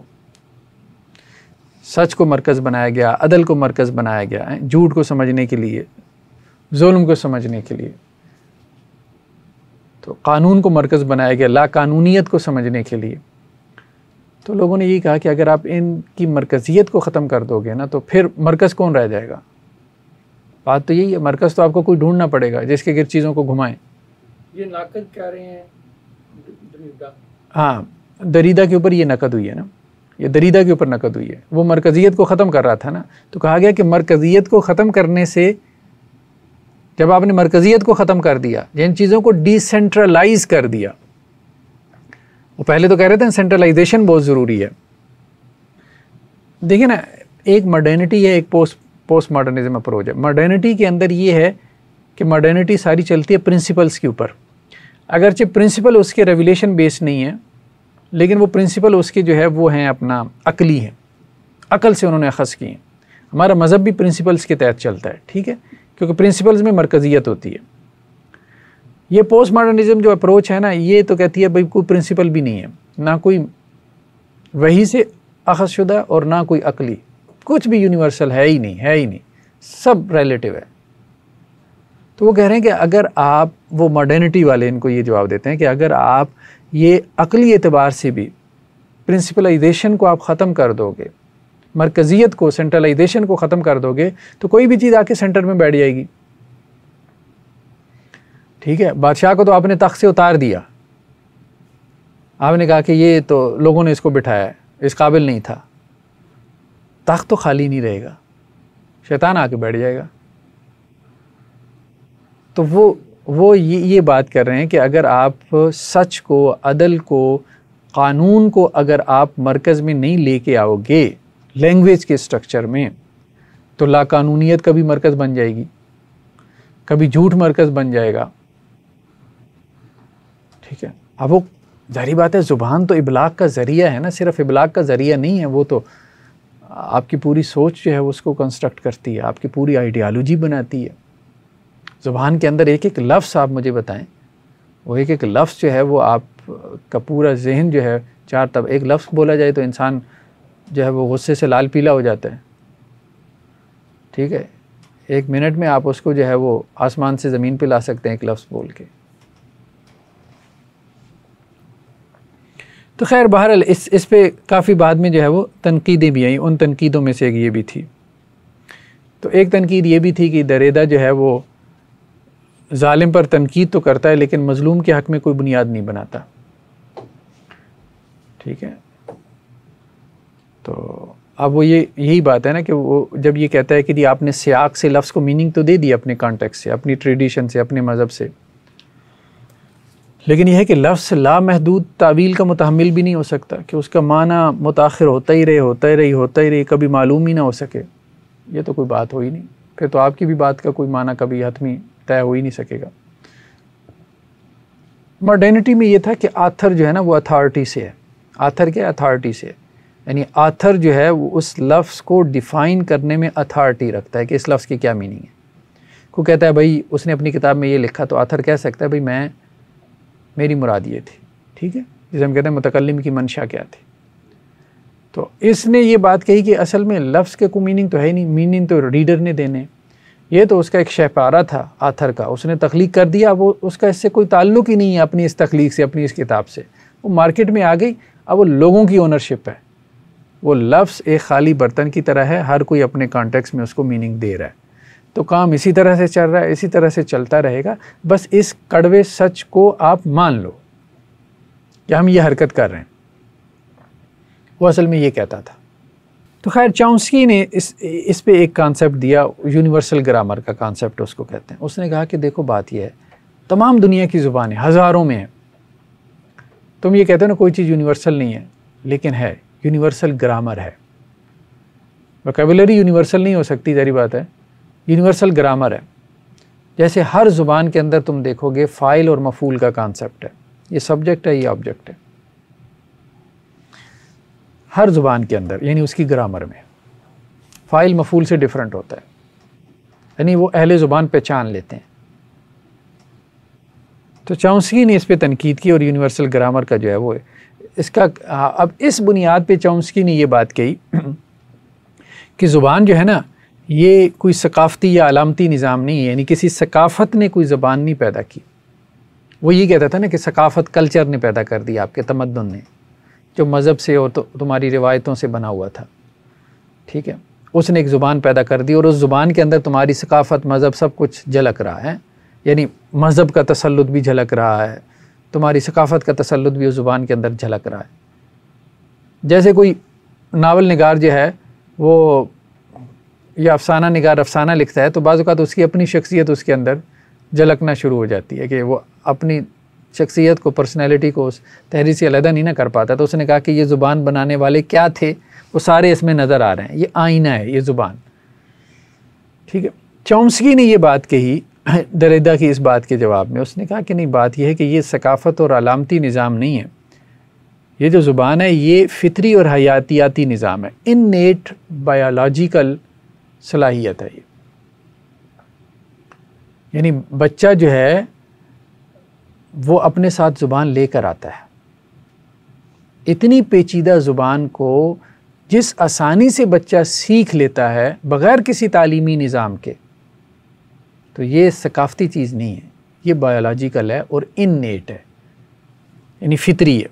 سچ کو مرکز بنایا گیا، عدل کو مرکز بنایا گیا ہے جھوٹ کو سمجھنے کے لیے، ظلم کو سمجھنے کے لیے، تو قانون کو مرکز بنایا گیا لا قانونیت کو سمجھنے کے لیے، تو لوگوں نے یہی کہا کہ اگر آپ ان کی مرکزیت کو ختم کر دو گے نا تو پھر مرکز کون رہ جائے گا؟ بات تو یہی ہے، مرکز تو آپ کو کوئی ڈھونڈنا پڑے گا جس کے گرد چیزوں کو گھمائیں۔ یہ ناقد کہہ رہے ہیں دریدہ، ہاں دریدہ کے اوپر یہ نقد ہوئی ہے نا، یہ دریدہ کے اوپر نقد ہوئی ہے، وہ مرکزیت کو ختم کر رہا تھا نا، تو کہا گیا کہ مرکزیت کو ختم کرنے سے، جب آپ نے مرکزیت کو ختم کر دیا، جن چیزوں کو ڈی سینٹرلائز کر دیا، وہ پہلے تو کہہ رہے تھے سینٹرلائزیشن بہت ضروری ہے۔ دیکھیں نا، ایک ماڈرنٹی ہے، ایک پوسٹ ماڈرنزم اپروچ ہے۔ ماڈرنٹی کے اندر یہ ہے کہ ماڈرنٹی ساری چلتی ہے پرنسپلس کے اوپر، اگرچہ پرنسپل اس کے ریولیشن بیس نہیں ہے، لیکن وہ پرنسپل اس کے جو ہے وہ ہیں اپنا عقلی ہیں، عقل سے انہوں نے اخذ کی ہیں۔ ہمارا مذہب بھی پرنسپلس کے تحت چلتا ہے، ٹھیک ہے، کیونکہ پرنسپلز میں مرکزیت ہوتی ہے۔ یہ پوسٹ ماڈرنزم جو اپروچ ہے نا، یہ تو کہتی ہے بھائی کوئی پرنسپل بھی نہیں ہے، نہ کوئی وحی سے اخذ شدہ اور نہ کوئی عقلی، کچھ بھی یونیورسل ہے ہی نہیں، سب ریلیٹیو ہے۔ تو وہ کہہ رہے ہیں کہ اگر آپ، وہ ماڈرنٹی والے ان کو یہ جواب دیتے ہیں کہ اگر آپ یہ عقلی اعتبار سے بھی پرنسپلائزیشن کو آپ ختم کر دو گے، مرکزیت کو، سینٹرلائزیشن کو ختم کر دو گے، تو کوئی بھی چیز آ کے سینٹر میں بیٹھ جائے گی، ٹھیک ہے۔ بادشاہ کو تو آپ نے تخت سے اتار دیا، آپ نے کہا کہ یہ تو لوگوں نے اس کو بٹھایا ہے، اس قابل نہیں تھا، تخت تو خالی نہیں رہے گا، شیطان آ کے بیٹھ جائے گا۔ تو وہ یہ بات کر رہے ہیں کہ اگر آپ سچ کو، عدل کو، قانون کو اگر آپ مرکز میں نہیں لے کے آؤ گے لینگویج کے سٹرکچر میں، تو لا قانونیت کا بھی مرکز بن جائے گی، کبھی جھوٹ مرکز بن جائے گا، ٹھیک ہے۔ اب وہ ظاہری بات ہے، زبان تو ابلاغ کا ذریعہ ہے نا، صرف ابلاغ کا ذریعہ نہیں ہے، وہ تو آپ کی پوری سوچ جو ہے اس کو کنسٹرکٹ کرتی ہے، آپ کی پوری آئیڈیالوجی بناتی ہے۔ زبان کے اندر ایک ایک لفظ آپ مجھے بتائیں، وہ ایک ایک لفظ جو ہے وہ آپ کا پورا ذہن جو ہے ایک لفظ بولا جائے تو انسان جو ہے وہ غصے سے لال پیلا ہو جاتا ہے، ٹھیک ہے۔ 1 منٹ میں آپ اس کو جو ہے وہ آسمان سے زمین پہ لا سکتے ہیں ایک لفظ بول کے۔ تو خیر بہرحال اس پہ کافی بعد میں جو ہے وہ تنقیدیں بھی آئیں، ان تنقیدوں میں سے ایک یہ بھی تھی۔ تو ایک تنقید یہ بھی تھی کہ دریدہ جو ہے وہ ظالم پر تنقید تو کرتا ہے لیکن مظلوم کے حق میں کوئی بنیاد نہیں بناتا، ٹھیک ہے۔ تو اب وہ یہی بات ہے نا کہ وہ جب یہ کہتا ہے کہ جی آپ نے سیاق سے لفظ کو میننگ تو دے دی اپنے کانٹیکس سے، اپنی ٹریڈیشن سے، اپنے مذہب سے، لیکن یہ ہے کہ لفظ لامحدود تعویل کا متحمل بھی نہیں ہو سکتا کہ اس کا معنی متاخر ہوتا ہی رہے، کبھی معلوم ہی نہ ہو سکے، یہ تو کوئی بات ہو ہی نہیں، پھر تو آپ کی بھی بات کا کوئی معنی کبھی حتمی طے ہو ہی نہیں سکے گا۔ ماڈرنٹی میں یہ تھا کہ آتھر جو ہے نا وہ اتھارٹی سے ہے، آتھر کیا اتھارٹی سے ہے، یعنی آتھر جو ہے وہ اس لفظ کو ڈیفائن کرنے میں اتھارٹی رکھتا ہے کہ اس لفظ کی کیا میننگ ہے۔ کوئی کہتا ہے بھائی اس نے اپنی کتاب میں یہ لکھا، تو آتھر کہہ سکتا ہے بھائی میری مراد یہ تھی، ٹھیک ہے، جسے ہم کہتے ہیں متکلم کی منشا کیا تھی۔ تو اس نے یہ بات کہی کہ اصل میں لفظ کے کوئی میننگ تو ہے ہی نہیں، میننگ تو ریڈر نے دینے، یہ تو اس کا ایک شہپارہ تھا آتھر کا، اس نے تخلیق کر دیا، وہ اس کا اس سے کوئی تعلق ہی نہیں ہے اپنی اس تخلیق سے، اپنی اس کتاب سے، وہ مارکیٹ میں آ گئی، اب وہ لوگوں کی اونرشپ ہے، وہ لفظ ایک خالی برتن کی طرح ہے، ہر کوئی اپنے کانٹیکس میں اس کو میننگ دے رہا ہے، تو کام اسی طرح سے چل رہا ہے، اسی طرح سے چلتا رہے گا، بس اس کڑوے سچ کو آپ مان لو کہ ہم یہ حرکت کر رہے ہیں۔ وہ اصل میں یہ کہتا تھا۔ تو خیر چامسکی نے اس پہ ایک کانسیپٹ دیا، یونیورسل گرامر کا کانسیپٹ اس کو کہتے ہیں۔ اس نے کہا کہ دیکھو بات یہ ہے، تمام دنیا کی زبانیں ہزاروں میں ہیں، تم یہ کہتے ہو نا کوئی چیز یونیورسل نہیں ہے، لیکن ہے، یونیورسل گرامر ہے۔ ووکیبلری یونیورسل نہیں ہو سکتی، ظاہری بات ہے، یونیورسل گرامر ہے۔ جیسے ہر زبان کے اندر تم دیکھو گے فاعل اور مفعول کا کانسیپٹ ہے، یہ سبجیکٹ ہے، یہ آبجیکٹ ہے، ہر زبان کے اندر، یعنی اس کی گرامر میں فاعل مفعول سے ڈیفرنٹ ہوتا ہے، یعنی وہ اہل زبان پہچان لیتے ہیں۔ تو چامسکی نے اس پہ تنقید کی اور یونیورسل گرامر کا جو ہے وہ اس کا، اب اس بنیاد پہ چامسکی نے یہ بات کہی کہ زبان جو ہے نا یہ کوئی ثقافتی یا علامتی نظام نہیں ہے، یعنی کسی ثقافت نے کوئی زبان نہیں پیدا کی۔ وہ یہ کہتا تھا نا کہ ثقافت کلچر نے پیدا کر دی، آپ کے تمدن نے، جو مذہب سے اور تمہاری روایتوں سے بنا ہوا تھا، ٹھیک ہے، اس نے ایک زبان پیدا کر دی اور اس زبان کے اندر تمہاری ثقافت، مذہب سب کچھ جھلک رہا ہے، یعنی مذہب کا تسلط بھی جھلک رہا ہے، تمہاری ثقافت کا تسلط بھی اس زبان کے اندر جھلک رہا ہے۔ جیسے کوئی ناول نگار جو ہے وہ یا افسانہ نگار افسانہ لکھتا ہے تو بعض اوقات اس کی اپنی شخصیت اس کے اندر جھلکنا شروع ہو جاتی ہے کہ وہ اپنی شخصیت کو، پرسنالٹی کو اس تحریر سے علیحدہ نہیں نہ کر پاتا۔ تو اس نے کہا کہ یہ زبان بنانے والے کیا تھے، وہ سارے اس میں نظر آ رہے ہیں، یہ آئینہ ہے یہ زبان، ٹھیک ہے۔ چامسکی نے یہ بات کہی دریدہ کی اس بات کے جواب میں، اس نے کہا کہ نہیں، بات یہ ہے کہ یہ ثقافت اور علامتی نظام نہیں ہے، یہ جو زبان ہے یہ فطری اور حیاتیاتی نظام ہے، انیٹ بایولوجیکل صلاحیت ہے یہ، یعنی بچہ جو ہے وہ اپنے ساتھ زبان لے کر آتا ہے۔ اتنی پیچیدہ زبان کو جس آسانی سے بچہ سیکھ لیتا ہے بغیر کسی تعلیمی نظام کے، تو یہ ثقافتی چیز نہیں ہے، یہ بایولوجیکل ہے اور انیٹ ہے، یعنی فطری ہے۔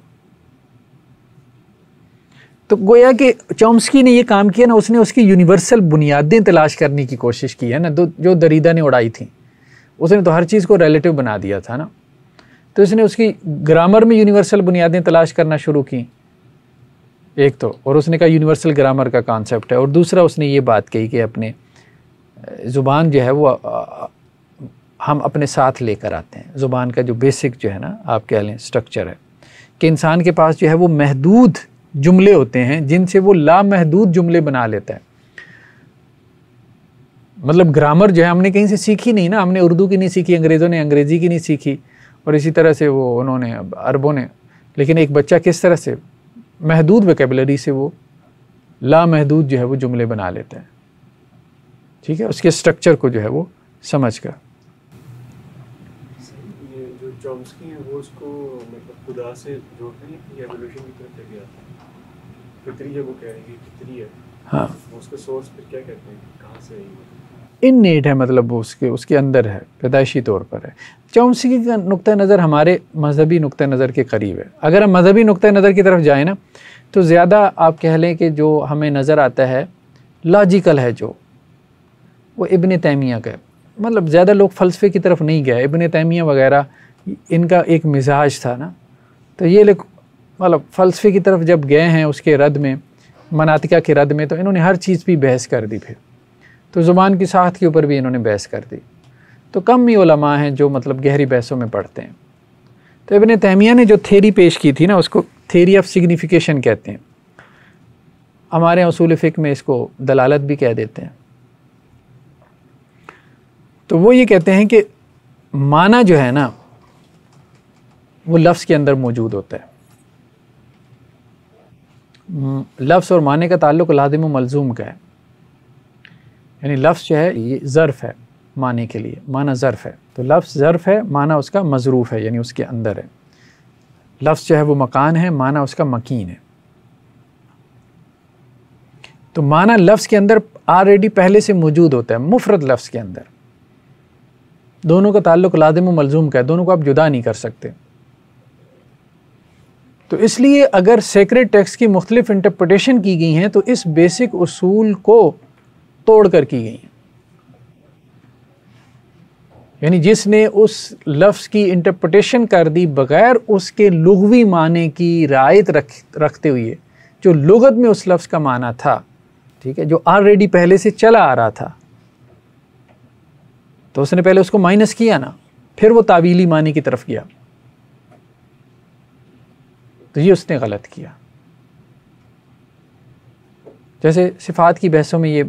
تو گویا کہ چامسکی نے یہ کام کیا نا، اس نے اس کی یونیورسل بنیادیں تلاش کرنے کی کوشش کی ہے نا، جو دریدہ نے اڑائی تھیں، اس نے تو ہر چیز کو ریلیٹیو بنا دیا تھا نا، تو اس نے اس کی گرامر میں یونیورسل بنیادیں تلاش کرنا شروع کی ایک تو، اور اس نے کہا یونیورسل گرامر کا کانسیپٹ ہے، اور دوسرا اس نے یہ بات کہی کہ اپنے زبان جو ہے وہ ہم اپنے ساتھ لے کر آتے ہیں، زبان کا جو بیسک جو ہے نا آپ کہہ لیں سٹرکچر ہے، کہ انسان کے پاس جو ہے وہ محدود جملے ہوتے ہیں جن سے وہ لامحدود جملے بنا لیتا ہے۔ مطلب گرامر جو ہے ہم نے کہیں سے سیکھی نہیں نا، ہم نے اردو کی نہیں سیکھی، انگریزوں نے انگریزی کی نہیں سیکھی، اور اسی طرح سے وہ انہوں نے عربوں نے، لیکن ایک بچہ کس طرح سے محدود ویکیبلری سے وہ لامحدود جو ہے وہ جملے بنا لیتا ہے، ٹھیک ہے، اس کے سٹرکچر کو جو ہے وہ سمجھ کر۔ یہ جو چامسکی ہے وہ اس کو مطلب خدا سے جوڑتے ہیں کہ ایوولوشن کی طرف لے گیا، فطری ہے، وہ کہہ رہے ہیں کہ فطری ہے، ہاں، اس کا سورس پھر کیا کہتے ہیں، کہاں سے ہے؟ انیٹ ہے، مطلب وہ اس کے اندر ہے، پیدائشی طور پر ہے۔ چامسکی کا نقطہ نظر ہمارے مذہبی نقطہ نظر کے قریب ہے۔ اگر ہم مذہبی نقطہ نظر کی طرف جائیں نا تو زیادہ آپ کہہ لیں کہ جو ہمیں نظر آتا ہے لاجیکل ہے، جو وہ ابن تیمیہ کا ہے، مطلب زیادہ لوگ فلسفے کی طرف نہیں گئے، ابن تیمیہ وغیرہ ان کا ایک مزاج تھا نا، تو یہ لوگ مطلب فلسفے کی طرف جب گئے ہیں اس کے رد میں، مناطقہ کے رد میں، تو انہوں نے ہر چیز پہ بحث کر دی، پھر تو زبان کی ساخت کے اوپر بھی انہوں نے بحث کر دی، تو کم ہی علماء ہیں جو مطلب گہری بحثوں میں پڑھتے ہیں۔ تو ابن تیمیہ نے جو تھیری پیش کی تھی نا اس کو تھیری آف سگنیفیکیشن کہتے ہیں، ہمارے اصول فقہ میں اس کو دلالت بھی کہہ دیتے ہیں۔ تو وہ یہ کہتے ہیں کہ معنی جو ہے نا وہ لفظ کے اندر موجود ہوتا ہے، لفظ اور معنی کا تعلق لازم و ملزوم کا ہے، یعنی لفظ جو ہے یہ ظرف ہے معنی کے لیے، معنی ظرف ہے، تو لفظ ظرف ہے، معنی اس کا مظروف ہے، یعنی اس کے اندر ہے، لفظ جو ہے وہ مکان ہے، معنی اس کا مکین ہے۔ تو معنی لفظ کے اندر آلریڈی پہلے سے موجود ہوتا ہے مفرد لفظ کے اندر. دونوں کا تعلق لازم و ملزوم کا ہے, دونوں کو آپ جدا نہیں کر سکتے. تو اس لیے اگر سیکریٹ ٹیکسٹ کی مختلف انٹرپریٹیشن کی گئی ہیں تو اس بیسک اصول کو توڑ کر کی گئی ہیں. یعنی جس نے اس لفظ کی انٹرپریٹیشن کر دی بغیر اس کے لغوی معنی کی رعایت رکھتے ہوئے, جو لغت میں اس لفظ کا معنی تھا, ٹھیک ہے, جو آلریڈی پہلے سے چلا آ رہا تھا, تو اس نے پہلے اس کو مائنس کیا نا, پھر وہ تعویلی معنی کی طرف گیا, تو یہ اس نے غلط کیا. جیسے صفات کی بحثوں میں یہ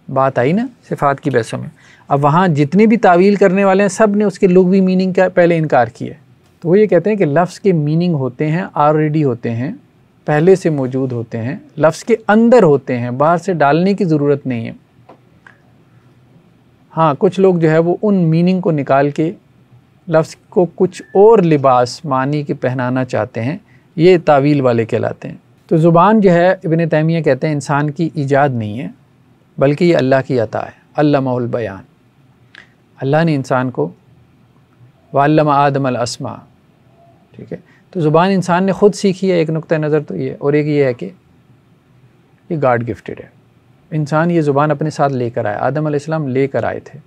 بات آئی نا, صفات کی بحثوں میں, اب وہاں جتنے بھی تعویل کرنے والے ہیں سب نے اس کے لغوی میننگ کا پہلے انکار کیا ہے. تو وہ یہ کہتے ہیں کہ لفظ کے میننگ ہوتے ہیں آلریڈی ہوتے ہیں, پہلے سے موجود ہوتے ہیں, لفظ کے اندر ہوتے ہیں, باہر سے ڈالنے کی ضرورت نہیں ہے. ہاں کچھ لوگ جو ہے وہ ان میننگ کو نکال کے لفظ کو کچھ اور لباس معنی کے پہنانا چاہتے ہیں, یہ تعویل والے کہلاتے ہیں. تو زبان جو ہے ابن تیمیہ کہتے ہیں انسان کی ایجاد نہیں ہے بلکہ یہ اللہ کی عطا ہے. علمہ البیان, اللہ نے انسان کو وعلم آدم الاسماء, ٹھیک ہے. تو زبان انسان نے خود سیکھی ہے, ایک نقطہ نظر تو یہ, اور ایک یہ ہے کہ یہ گاڈ گفٹڈ ہے. انسان یہ زبان اپنے ساتھ لے کر آیا, آدم علیہ السلام لے کر آئے تھے.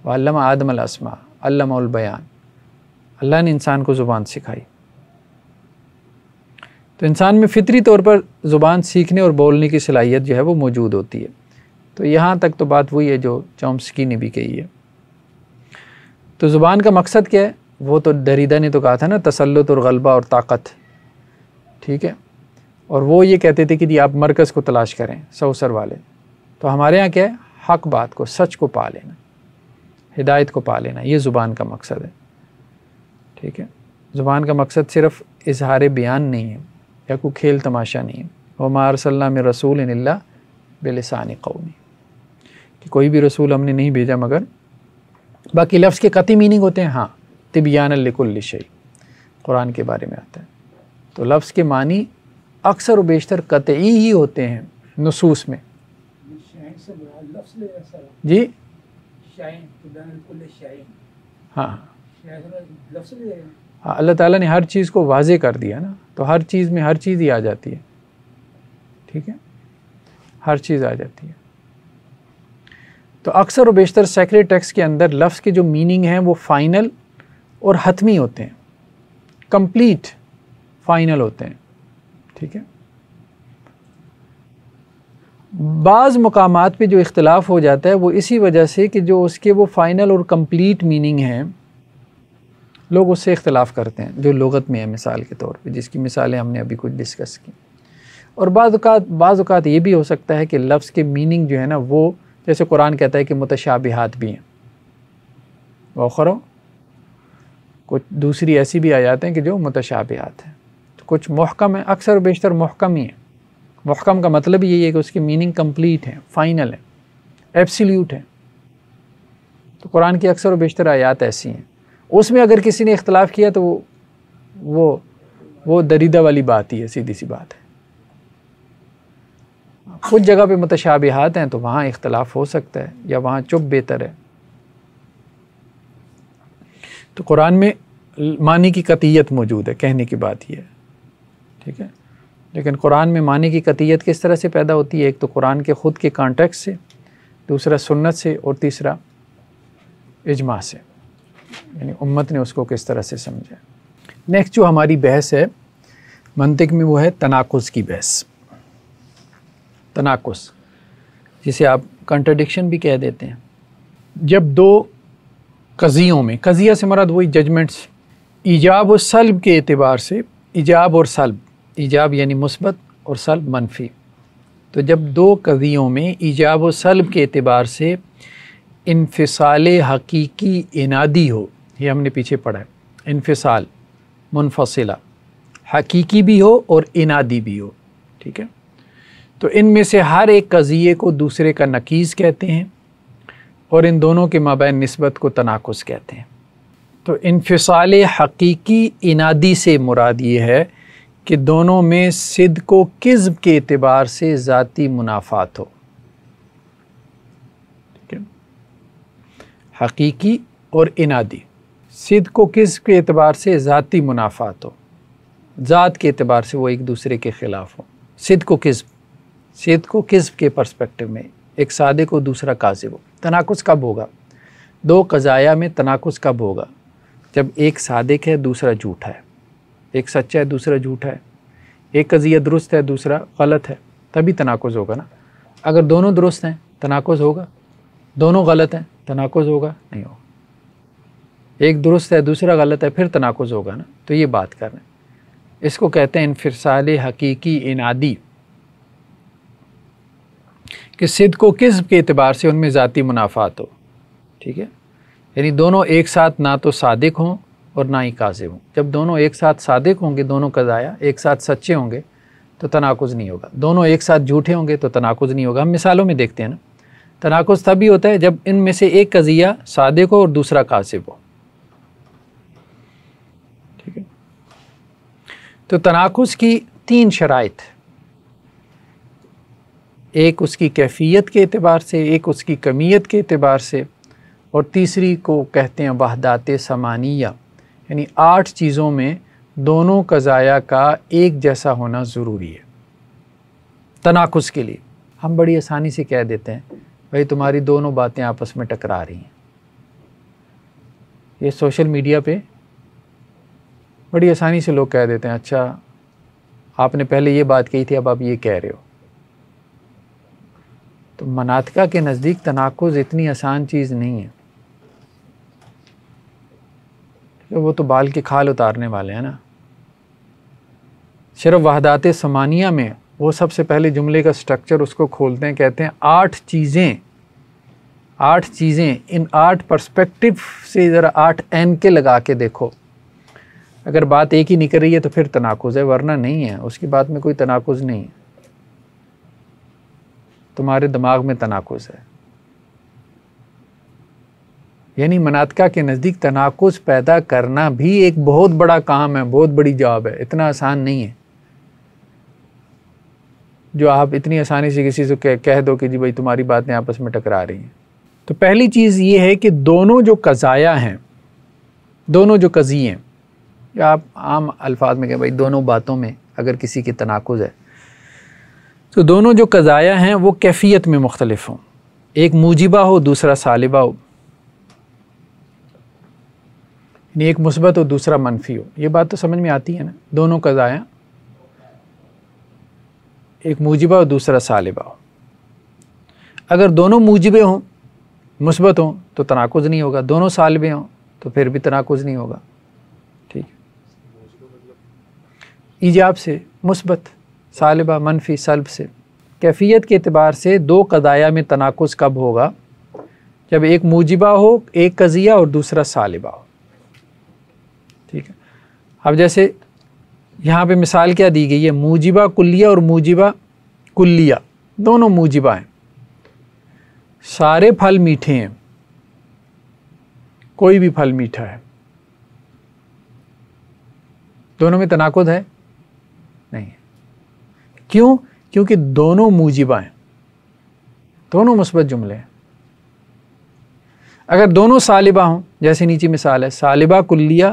وعلم آدم الاسماء علمہ البیان, اللہ نے انسان کو زبان سکھائی. تو انسان میں فطری طور پر زبان سیکھنے اور بولنے کی صلاحیت جو ہے وہ موجود ہوتی ہے. تو یہاں تک تو بات وہی ہے جو چومسکی نے بھی کہی ہے. تو زبان کا مقصد کیا ہے, وہ تو دریدہ نے تو کہا تھا نا, تسلط اور غلبہ اور طاقت, ٹھیک ہے. اور وہ یہ کہتے تھے کہ جی آپ مرکز کو تلاش کریں, سوسر والے. تو ہمارے ہاں کیا ہے, حق بات کو, سچ کو پا لینا, ہدایت کو پا لینا, یہ زبان کا مقصد ہے, ٹھیک ہے. زبان کا مقصد صرف اظہار بیان نہیں ہے یا کوئی کھیل تماشا نہیں ہے. وما ارسلنا من رسول الا بلسان قومی, کہ کوئی بھی رسول ہم نے نہیں بھیجا مگر, باقی لفظ کے قطعی میننگ ہوتے ہیں, ہاں تبیان لکل شیء قرآن کے بارے میں آتا ہے. تو لفظ کے معنی اکثر و بیشتر قطعی ہی ہوتے ہیں نصوص میں. جی ہاں ہاں, اللہ تعالیٰ نے ہر چیز کو واضح کر دیا نا, تو ہر چیز میں ہر چیز ہی آ جاتی ہے, ٹھیک ہے, ہر چیز آ جاتی ہے. تو اکثر و بیشتر سیکریٹ ٹیکسٹ کے اندر لفظ کے جو میننگ ہیں وہ فائنل اور حتمی ہوتے ہیں, کمپلیٹ فائنل ہوتے ہیں, ٹھیک ہے. بعض مقامات پہ جو اختلاف ہو جاتا ہے وہ اسی وجہ سے کہ جو اس کے وہ فائنل اور کمپلیٹ میننگ ہیں لوگ اس سے اختلاف کرتے ہیں, جو لغت میں ہے مثال کے طور پہ, جس کی مثالیں ہم نے ابھی کچھ ڈسکس کی. اور بعض اوقات یہ بھی ہو سکتا ہے کہ لفظ کے میننگ جو ہے نا وہ, جیسے قرآن کہتا ہے کہ متشابہات بھی ہیں, وَأُخَرُ کچھ دوسری ایسی بھی آیات ہیں کہ جو متشابہات ہیں, تو کچھ محکم ہیں, اکثر و بیشتر محکم ہی ہیں. محکم کا مطلب یہی ہے کہ اس کی میننگ کمپلیٹ ہے, فائنل ہے, ایبسلیوٹ ہے. تو قرآن کی اکثر و بیشتر آیات ایسی ہیں. اس میں اگر کسی نے اختلاف کیا تو وہ دریدہ والی بات ہی ہے, سیدھی سی بات ہے. کچھ جگہ پہ متشابہات ہیں تو وہاں اختلاف ہو سکتا ہے, یا وہاں چپ بہتر ہے. تو قرآن میں معنی کی قطعیت موجود ہے, کہنے کی بات یہ ہے, ٹھیک ہے. لیکن قرآن میں معنی کی قطعیت کس طرح سے پیدا ہوتی ہے؟ ایک تو قرآن کے خود کے کانٹیکسٹ سے, دوسرا سنت سے, اور تیسرا اجماع سے, یعنی امت نے اس کو کس طرح سے سمجھا. نیکسٹ جو ہماری بحث ہے منطق میں وہ ہے تناقض کی بحث. تناقض جسے آپ کنٹرڈکشن بھی کہہ دیتے ہیں. جب دو قضیوں میں, قضیہ سے مراد وہی ججمنٹس, ایجاب و سلب کے اعتبار سے, ایجاب اور سلب, ایجاب یعنی مثبت اور سلب منفی. تو جب دو قضیوں میں ایجاب و سلب کے اعتبار سے انفصال حقیقی انادی ہو, یہ ہم نے پیچھے پڑھا ہے, انفصال منفصلہ, حقیقی بھی ہو اور انادی بھی ہو, ٹھیک ہے. تو ان میں سے ہر ایک قضیے کو دوسرے کا نقیض کہتے ہیں, اور ان دونوں کے مابین نسبت کو تناقض کہتے ہیں. تو انفصال حقیقی انادی سے مراد یہ ہے کہ دونوں میں صدق و کذب کے اعتبار سے ذاتی منافات ہو. ٹھیک ہے، حقیقی اور انادی. صدق و کذب کے اعتبار سے ذاتی منافات ہو، ذات کے اعتبار سے وہ ایک دوسرے کے خلاف ہو. صدق و کذب کے پرسپیکٹو میں ایک صادق اور دوسرا کاذب ہو. تناقض کب ہوگا؟ دو قضایا میں تناقض کب ہوگا؟ جب ایک صادق ہے دوسرا جھوٹا ہے، ایک سچا ہے دوسرا جھوٹا ہے، ایک قضیہ درست ہے دوسرا غلط ہے، تبھی تناقض ہوگا نا. اگر دونوں درست ہیں تناقض ہوگا، دونوں غلط ہیں تناقض ہوگا نہیں ہوگا. ایک درست ہے دوسرا غلط ہے پھر تناقض ہوگا نا. تو یہ بات کر رہے ہیں، اس کو کہتے ہیں انفصال حقیقی انادی، کہ صدق و کذب کے اعتبار سے ان میں ذاتی منافات ہو. ٹھیک ہے، یعنی دونوں ایک ساتھ نہ تو صادق ہوں اور نہ ہی کاذب ہوں. جب دونوں ایک ساتھ صادق ہوں گے، دونوں قضایا ایک ساتھ سچے ہوں گے تو تناقض نہیں ہوگا. دونوں ایک ساتھ جھوٹے ہوں گے تو تناقض نہیں ہوگا. ہم مثالوں میں دیکھتے ہیں نا، تناقض تبھی ہوتا ہے جب ان میں سے ایک قضیہ صادق ہو اور دوسرا کاذب ہو. ٹھیک ہے، تو تناقض کی تین شرائط، ایک اس کی کیفیت کے اعتبار سے، ایک اس کی کمیت کے اعتبار سے، اور تیسری کو کہتے ہیں وحدات ثمانیہ، یعنی 8 چیزوں میں دونوں قضایا کا ایک جیسا ہونا ضروری ہے تناقض کے لیے. ہم بڑی آسانی سے کہہ دیتے ہیں بھائی تمہاری دونوں باتیں آپس میں ٹکرا رہی ہیں. یہ سوشل میڈیا پہ بڑی آسانی سے لوگ کہہ دیتے ہیں اچھا آپ نے پہلے یہ بات کہی تھی اب آپ یہ کہہ رہے ہو. تو مناطقہ کے نزدیک تناقض اتنی آسان چیز نہیں ہے، وہ تو بال کے کھال اتارنے والے ہیں نا. صرف وحدات ثمانیہ میں وہ سب سے پہلے جملے کا سٹرکچر اس کو کھولتے ہیں، کہتے ہیں 8 چیزیں ان 8 پرسپیکٹو سے ذرا 8 اینکے لگا کے دیکھو. اگر بات ایک ہی نکل رہی ہے تو پھر تناقض ہے، ورنہ نہیں ہے. اس کی بات میں کوئی تناقض نہیں ہے، تمہارے دماغ میں تناقض ہے. یعنی مناطقہ کے نزدیک تناقض پیدا کرنا بھی ایک بہت بڑا کام ہے، بہت بڑی جاب ہے، اتنا آسان نہیں ہے جو آپ اتنی آسانی سے کسی سے کہہ دو کہ جی بھائی تمہاری باتیں آپس میں ٹکرا رہی ہیں. تو پہلی چیز یہ ہے کہ دونوں جو قضایا ہیں، دونوں جو قضیے ہیں، یا آپ عام الفاظ میں کہیں بھائی دونوں باتوں میں اگر کسی کی تناقض ہے تو دونوں جو قضایا ہیں وہ کیفیت میں مختلف ہوں. ایک موجبہ ہو دوسرا سالبہ ہو، یعنی ایک مثبت ہو دوسرا منفی ہو. یہ بات تو سمجھ میں آتی ہے نا. دونوں قضایا ایک موجبہ ہو دوسرا سالبہ ہو. اگر دونوں موجبے ہوں مثبت ہوں تو تناقض نہیں ہوگا، دونوں سالبے ہوں تو پھر بھی تناقض نہیں ہوگا. ٹھیک ہے، ایجاب سے مثبت، سالبہ منفی سلب سے. کیفیت کے اعتبار سے دو قضایا میں تناقض کب ہوگا؟ جب ایک موجبہ ہو ایک قضیہ اور دوسرا سالبہ ہو. ٹھیک ہے، اب جیسے یہاں پہ مثال کیا دی گئی ہے، موجبہ کلیہ اور موجبہ کلیہ، دونوں موجبہ ہیں. سارے پھل میٹھے ہیں، کوئی بھی پھل میٹھا ہے. دونوں میں تناقض ہے؟ نہیں. کیوں؟ کیونکہ دونوں موجبہ ہیں، دونوں مثبت جملے ہیں. اگر دونوں سالبہ ہوں، جیسے نیچے مثال ہے سالبہ کلیہ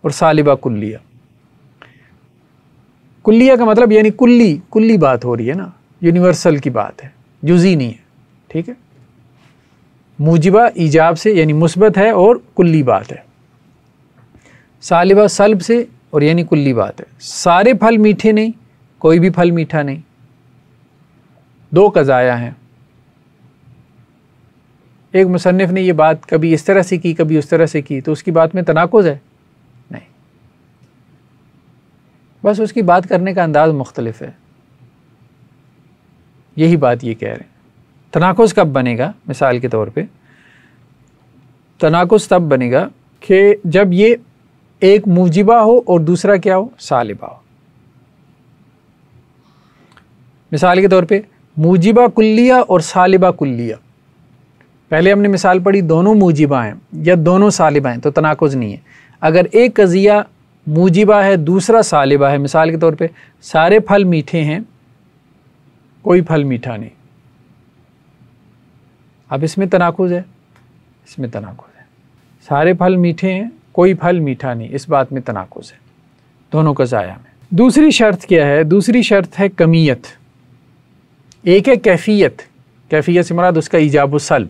اور سالبہ کلیہ. کلیہ کا مطلب یعنی کلی بات ہو رہی ہے نا، یونیورسل کی بات ہے، جزئی نہیں ہے. ٹھیک ہے، موجبہ ایجاب سے یعنی مثبت ہے اور کلی بات ہے، سالبہ سلب سے اور یعنی کلی بات ہے. سارے پھل میٹھے نہیں، کوئی بھی پھل میٹھا نہیں. دو قضایا ہیں. ایک مصنف نے یہ بات کبھی اس طرح سے کی کبھی اس طرح سے کی، تو اس کی بات میں تناقض ہے؟ نہیں، بس اس کی بات کرنے کا انداز مختلف ہے. یہی بات یہ کہہ رہے ہیں. تناقض کب بنے گا؟ مثال کے طور پہ تناقض تب بنے گا کہ جب یہ ایک موجبہ ہو اور دوسرا کیا ہو؟ سالبہ ہو. مثال کے طور پہ موجبہ کلیہ اور سالبہ کلیہ. پہلے ہم نے مثال پڑھی دونوں موجبہ ہیں یا دونوں سالبہ ہیں تو تناقض نہیں ہے. اگر ایک قضیہ موجبہ ہے, دوسرا سالبہ ہے. مثال کے طور پہ سارے پھل میٹھے ہیں, کوئی پھل میٹھا نہیں. اب اس میں تناقض ہے, اس میں تناقض ہے. سارے پھل میٹھے ہیں, کوئی پھل میٹھا نہیں, اس بات میں تناقض ہے دونوں قضایا میں. دوسری شرط کیا ہے؟ دوسری شرط ہے کمیت. ایک ہے کیفیت, کیفیت سے مراد اس کا ایجاب و سلب,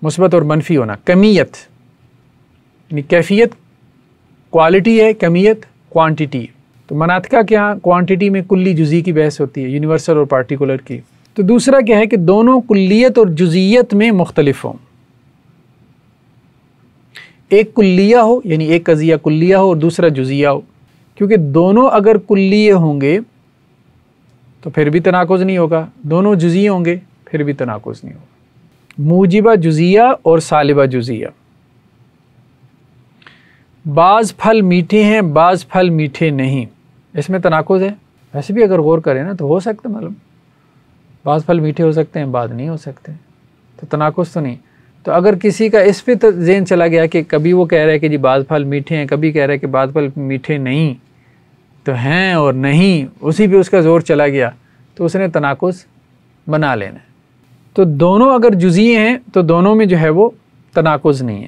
مثبت اور منفی ہونا. کمیت یعنی کیفیت کوالٹی ہے, کمیت کوانٹٹی. تو مناطقہ کے ہاں کوانٹٹی میں کلی جزئی کی بحث ہوتی ہے, یونیورسل اور پارٹیکولر کی. تو دوسرا کیا ہے کہ دونوں کلیت اور جزئیت میں مختلف ہوں. ایک کلیہ ہو یعنی ایک قضیہ کلیہ ہو اور دوسرا جزیہ ہو, کیونکہ دونوں اگر کلیہ ہوں گے تو پھر بھی تناقض نہیں ہوگا, دونوں جزیہ ہوں گے پھر بھی تناقض نہیں ہوگا. موجبہ جزیہ اور سالبہ جزیہ. بعض پھل میٹھے ہیں, بعض پھل میٹھے نہیں, اس میں تناقض ہے. ویسے بھی اگر غور کریں نا تو ہو سکتا ہے, معلوم بعض پھل میٹھے ہو سکتے ہیں, بعض نہیں ہو سکتے, تو تناقض تو نہیں. تو اگر کسی کا اس پہ ذہن چلا گیا کہ کبھی وہ کہہ رہا ہے کہ جی بعض پھل میٹھے ہیں, کبھی کہہ رہا ہے کہ بعض پھل میٹھے نہیں, تو ہیں اور نہیں, اسی پہ اس کا زور چلا گیا, تو اس نے تناقض بنا لینا ہے. تو دونوں اگر جزئی ہیں تو دونوں میں جو ہے وہ تناقض نہیں ہے.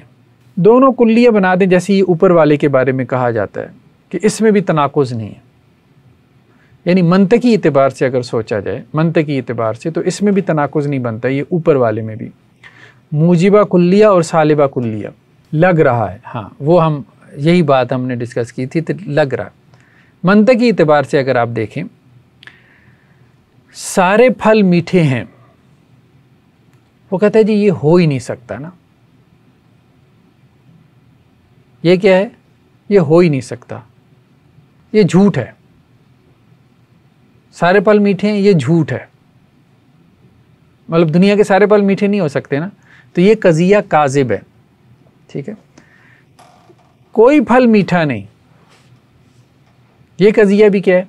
دونوں کلیہ بنا دیں, جیسے یہ اوپر والے کے بارے میں کہا جاتا ہے کہ اس میں بھی تناقض نہیں ہے. یعنی منطقی اعتبار سے اگر سوچا جائے, منطقی اعتبار سے, تو اس میں بھی تناقض نہیں بنتا. یہ اوپر والے میں بھی موجبہ کلیہ اور سالبہ کلیہ لگ رہا ہے. ہاں وہ ہم یہی بات ہم نے ڈسکس کی تھی, تو لگ رہا. منطقی اعتبار سے اگر آپ دیکھیں, سارے پھل میٹھے ہیں, وہ کہتا ہے جی یہ ہو ہی نہیں سکتا نا, یہ کیا ہے, یہ ہو ہی نہیں سکتا, یہ جھوٹ ہے. سارے پھل میٹھے ہیں, یہ جھوٹ ہے, مطلب دنیا کے سارے پھل میٹھے نہیں ہو سکتے نا, تو یہ قضیہ کاذب ہے. ٹھیک ہے. کوئی پھل میٹھا نہیں, یہ قضیہ بھی کیا ہے,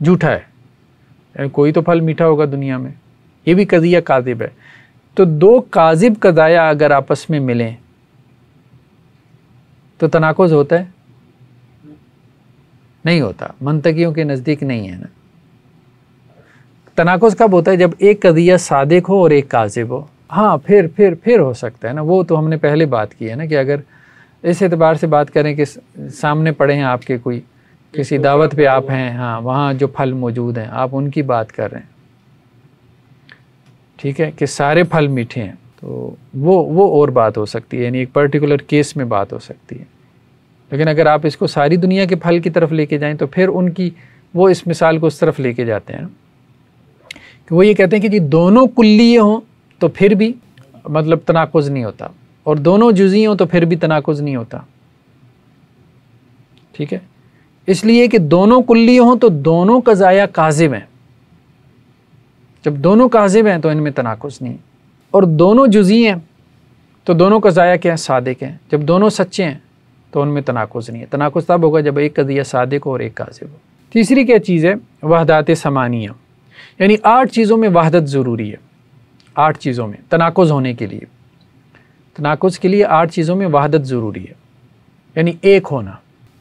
جھوٹا ہے. کوئی تو پھل میٹھا ہوگا دنیا میں, یہ بھی قضیہ کاذب ہے. تو دو کاذب قضایا اگر آپس میں ملیں تو تناقض ہوتا ہے؟ نہیں ہوتا. منطقیوں کے نزدیک نہیں ہے نا. تناقض کب ہوتا ہے؟ جب ایک قضیہ صادق ہو اور ایک کاذب ہو. ہاں پھر ہو سکتا ہے نا. وہ تو ہم نے پہلے بات کی ہے نا کہ اگر اس اعتبار سے بات کریں کہ سامنے پڑے ہیں آپ کے, کوئی کسی دعوت پہ آپ ہیں, ہاں وہاں جو پھل موجود ہیں آپ ان کی بات کر رہے ہیں, ٹھیک ہے, کہ سارے پھل میٹھے ہیں, تو وہ اور بات ہو سکتی ہے, یعنی ایک پرٹیکولر کیس میں بات ہو سکتی ہے. لیکن اگر آپ اس کو ساری دنیا کے پھل کی طرف لے کے جائیں تو پھر ان کی وہ اس مثال کو اس طرف لے کے جاتے ہیں کہ وہ یہ کہتے ہیں کہ جی دونوں کلیے ہوں تو پھر بھی مطلب تناقض نہیں ہوتا, اور دونوں جزئی ہوں تو پھر بھی تناقض نہیں ہوتا. ٹھیک ہے. اس لیے کہ دونوں کلیے ہوں تو دونوں قضایا کاذب ہیں. جب دونوں کاذب ہیں تو ان میں تناقض نہیں, اور دونوں جزئی ہیں تو دونوں قضایا کیا ہیں, صادق ہیں. جب دونوں سچے ہیں تو ان میں تناقض نہیں ہے. تناقض تب ہوگا جب ایک قضیہ صادق ہو اور ایک کاذب ہو. تیسری کیا چیز ہے؟ وحدات ثمانیہ, یعنی 8 چیزوں میں وحدت ضروری ہے. 8 چیزوں میں تناقض ہونے کے لیے, تناقض کے لیے 8 چیزوں میں وحدت ضروری ہے. یعنی ایک ہونا,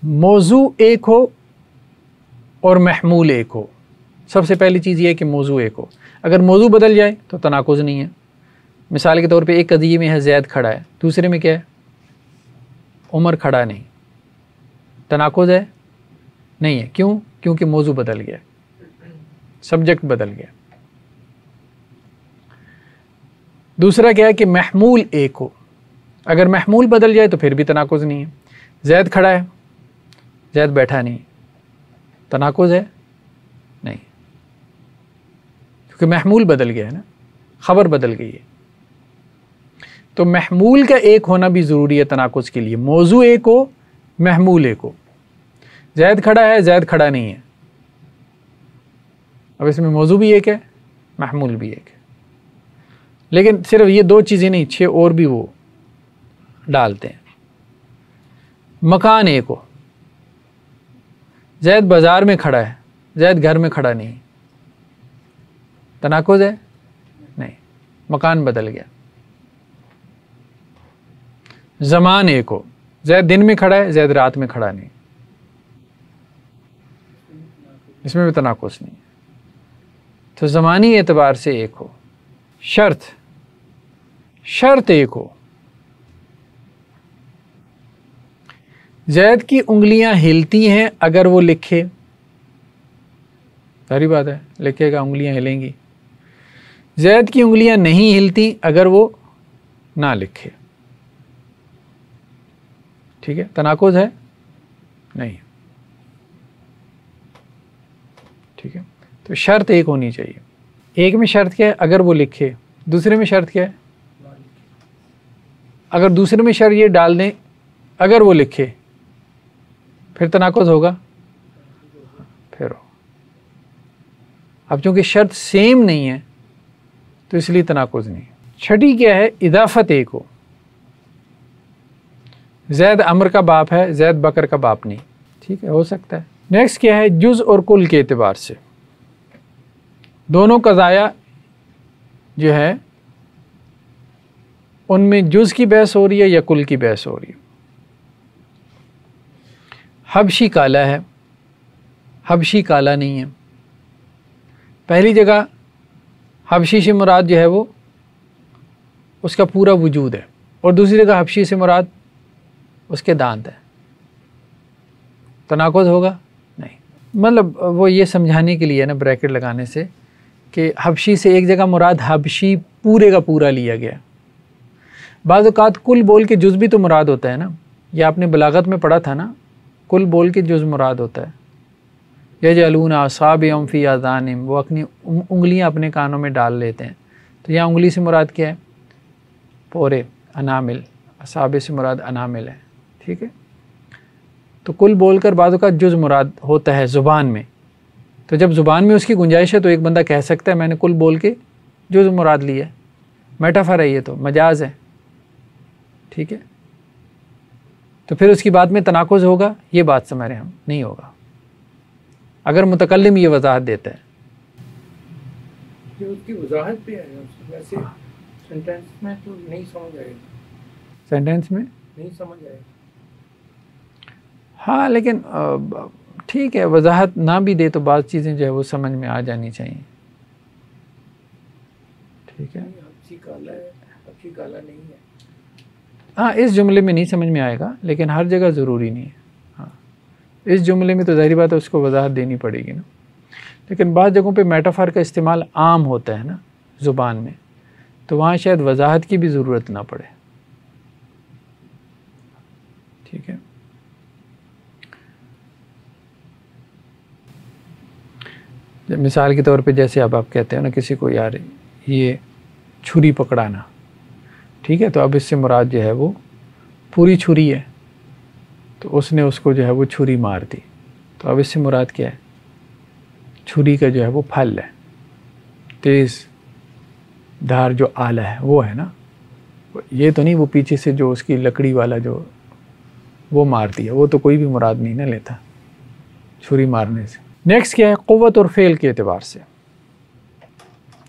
موضوع ایک ہو اور محمول ایک ہو. سب سے پہلی چیز یہ ہے کہ موضوع ایک ہو. اگر موضوع بدل جائے تو تناقض نہیں ہے. مثال کے طور پہ ایک قضیے میں ہے زید کھڑا ہے, دوسرے میں کیا ہے, عمر کھڑا نہیں. تناقض ہے؟ نہیں ہے. کیوں؟ کیونکہ موضوع بدل گیا, سبجیکٹ بدل گیا. دوسرا کیا ہے کہ محمول ایک ہو. اگر محمول بدل جائے تو پھر بھی تناقض نہیں ہے. زید کھڑا ہے, زید بیٹھا نہیں, تناقض ہے؟ نہیں, کیونکہ محمول بدل گیا ہے نا, خبر بدل گئی ہے. تو محمول کا ایک ہونا بھی ضروری ہے تناقض کے لیے. موضوع ایک ہو, محمول ایک ہو. زید کھڑا ہے, زید کھڑا نہیں ہے. اب اس میں موضوع بھی ایک ہے, محمول بھی ایک ہے. لیکن صرف یہ 2 چیزیں نہیں, 6 اور بھی وہ ڈالتے ہیں. مکان ایک ہو, زید بازار میں کھڑا ہے, زید گھر میں کھڑا نہیں. تناقض ہے؟ نہیں, مکان بدل گیا. زمان ایک ہو, زید دن میں کھڑا ہے، زید رات میں کھڑا نہیں، اس میں بھی تناقض نہیں. تو زمانی اعتبار سے ایک ہو، شرط ایک ہو. زید کی انگلیاں ہلتی ہیں اگر وہ لکھے، ساری بات ہے، لکھے گا انگلیاں ہلیں گی. زید کی انگلیاں نہیں ہلتی اگر وہ نہ لکھے. ٹھیک ہے، تناقض ہے نہیں. ٹھیک ہے، تو شرط ایک ہونی چاہیے. ایک میں شرط کیا ہے؟ اگر وہ لکھے. دوسرے میں شرط کیا ہے؟ اگر دوسرے میں شرط یہ ڈال دیں اگر وہ لکھے، پھر تناقض ہوگا. پھر اب چونکہ شرط سیم نہیں ہے تو اس لیے تناقض نہیں. چھٹی کیا ہے؟ اضافت ایک ہو. زید عمر کا باپ ہے، زید بکر کا باپ نہیں. ٹھیک ہے، ہو سکتا ہے. نیکسٹ کیا ہے؟ جز اور کل کے اعتبار سے دونوں قضایا جو ہے ان میں جز کی بحث ہو رہی ہے یا کل کی بحث ہو رہی ہے. حبشی کالا ہے، حبشی کالا نہیں ہے. پہلی جگہ حبشی سے مراد جو ہے وہ اس کا پورا وجود ہے، اور دوسری جگہ حبشی سے مراد اس کے دانت ہے. تناقض ہوگا نہیں. مطلب وہ یہ سمجھانے کے لیے نا بریکٹ لگانے سے کہ حبشی سے ایک جگہ مراد حبشی پورے کا پورا لیا گیا. بعض اوقات کل بول کے جز بھی تو مراد ہوتا ہے نا. یہ آپ نے بلاغت میں پڑھا تھا نا، کل بول کے جز مراد ہوتا ہے. یجعلون اصابعهم فی آذانہم، وہ اپنی انگلیاں اپنے کانوں میں ڈال لیتے ہیں. تو یہاں انگلی سے مراد کیا ہے؟ پورے انامل. اصابع سے مراد انامل ہے. ٹھیک ہے، تو کل بول کر بعض اوقات جز مراد ہوتا ہے زبان میں. تو جب زبان میں اس کی گنجائش ہے تو ایک بندہ کہہ سکتا ہے میں نے کل بول کے جز مراد لیا ہے. میٹافر ہے، یہ تو مجاز ہے. ٹھیک ہے، تو پھر اس کی بات میں تناقض ہوگا، یہ بات سمجھ رہے ہم نہیں ہوگا اگر متکلم یہ وضاحت دیتا ہے. یہ اس کی وضاحت بھی ہے، ویسے سینٹینس میں تو نہیں سمجھ آئے گا. سینٹینس میں نہیں سمجھ آئے گا. ہاں، لیکن ٹھیک ہے، وضاحت نہ بھی دے تو بعض چیزیں جو ہے وہ سمجھ میں آ جانی چاہیے. ٹھیک ہے، حبشی کالا ہے، حبشی کالا نہیں ہے. ہاں، اس جملے میں نہیں سمجھ میں آئے گا، لیکن ہر جگہ ضروری نہیں ہے. ہاں، اس جملے میں تو ظاہری بات ہے اس کو وضاحت دینی پڑے گی نا. لیکن بعض جگہوں پہ میٹافر کا استعمال عام ہوتا ہے نا زبان میں، تو وہاں شاید وضاحت کی بھی ضرورت نہ پڑے. ٹھیک ہے، مثال کے طور پہ جیسے اب آپ کہتے ہیں نا کسی کو یار یہ چھری پکڑانا، ٹھیک ہے، تو اب اس سے مراد جو ہے وہ پوری چھری ہے، تو اس نے اس کو جو ہے وہ چھری مار دی. تو اب اس سے مراد کیا ہے؟ چھری کا جو ہے وہ پھل ہے، تیز دھار جو آلہ ہے وہ ہے نا. یہ تو نہیں وہ پیچھے سے جو اس کی لکڑی والا جو وہ مار دیا، وہ تو کوئی بھی مراد نہیں نہ لیتا چھری مارنے سے. نیکسٹ کیا ہے؟ قوت اور فعل کے اعتبار سے،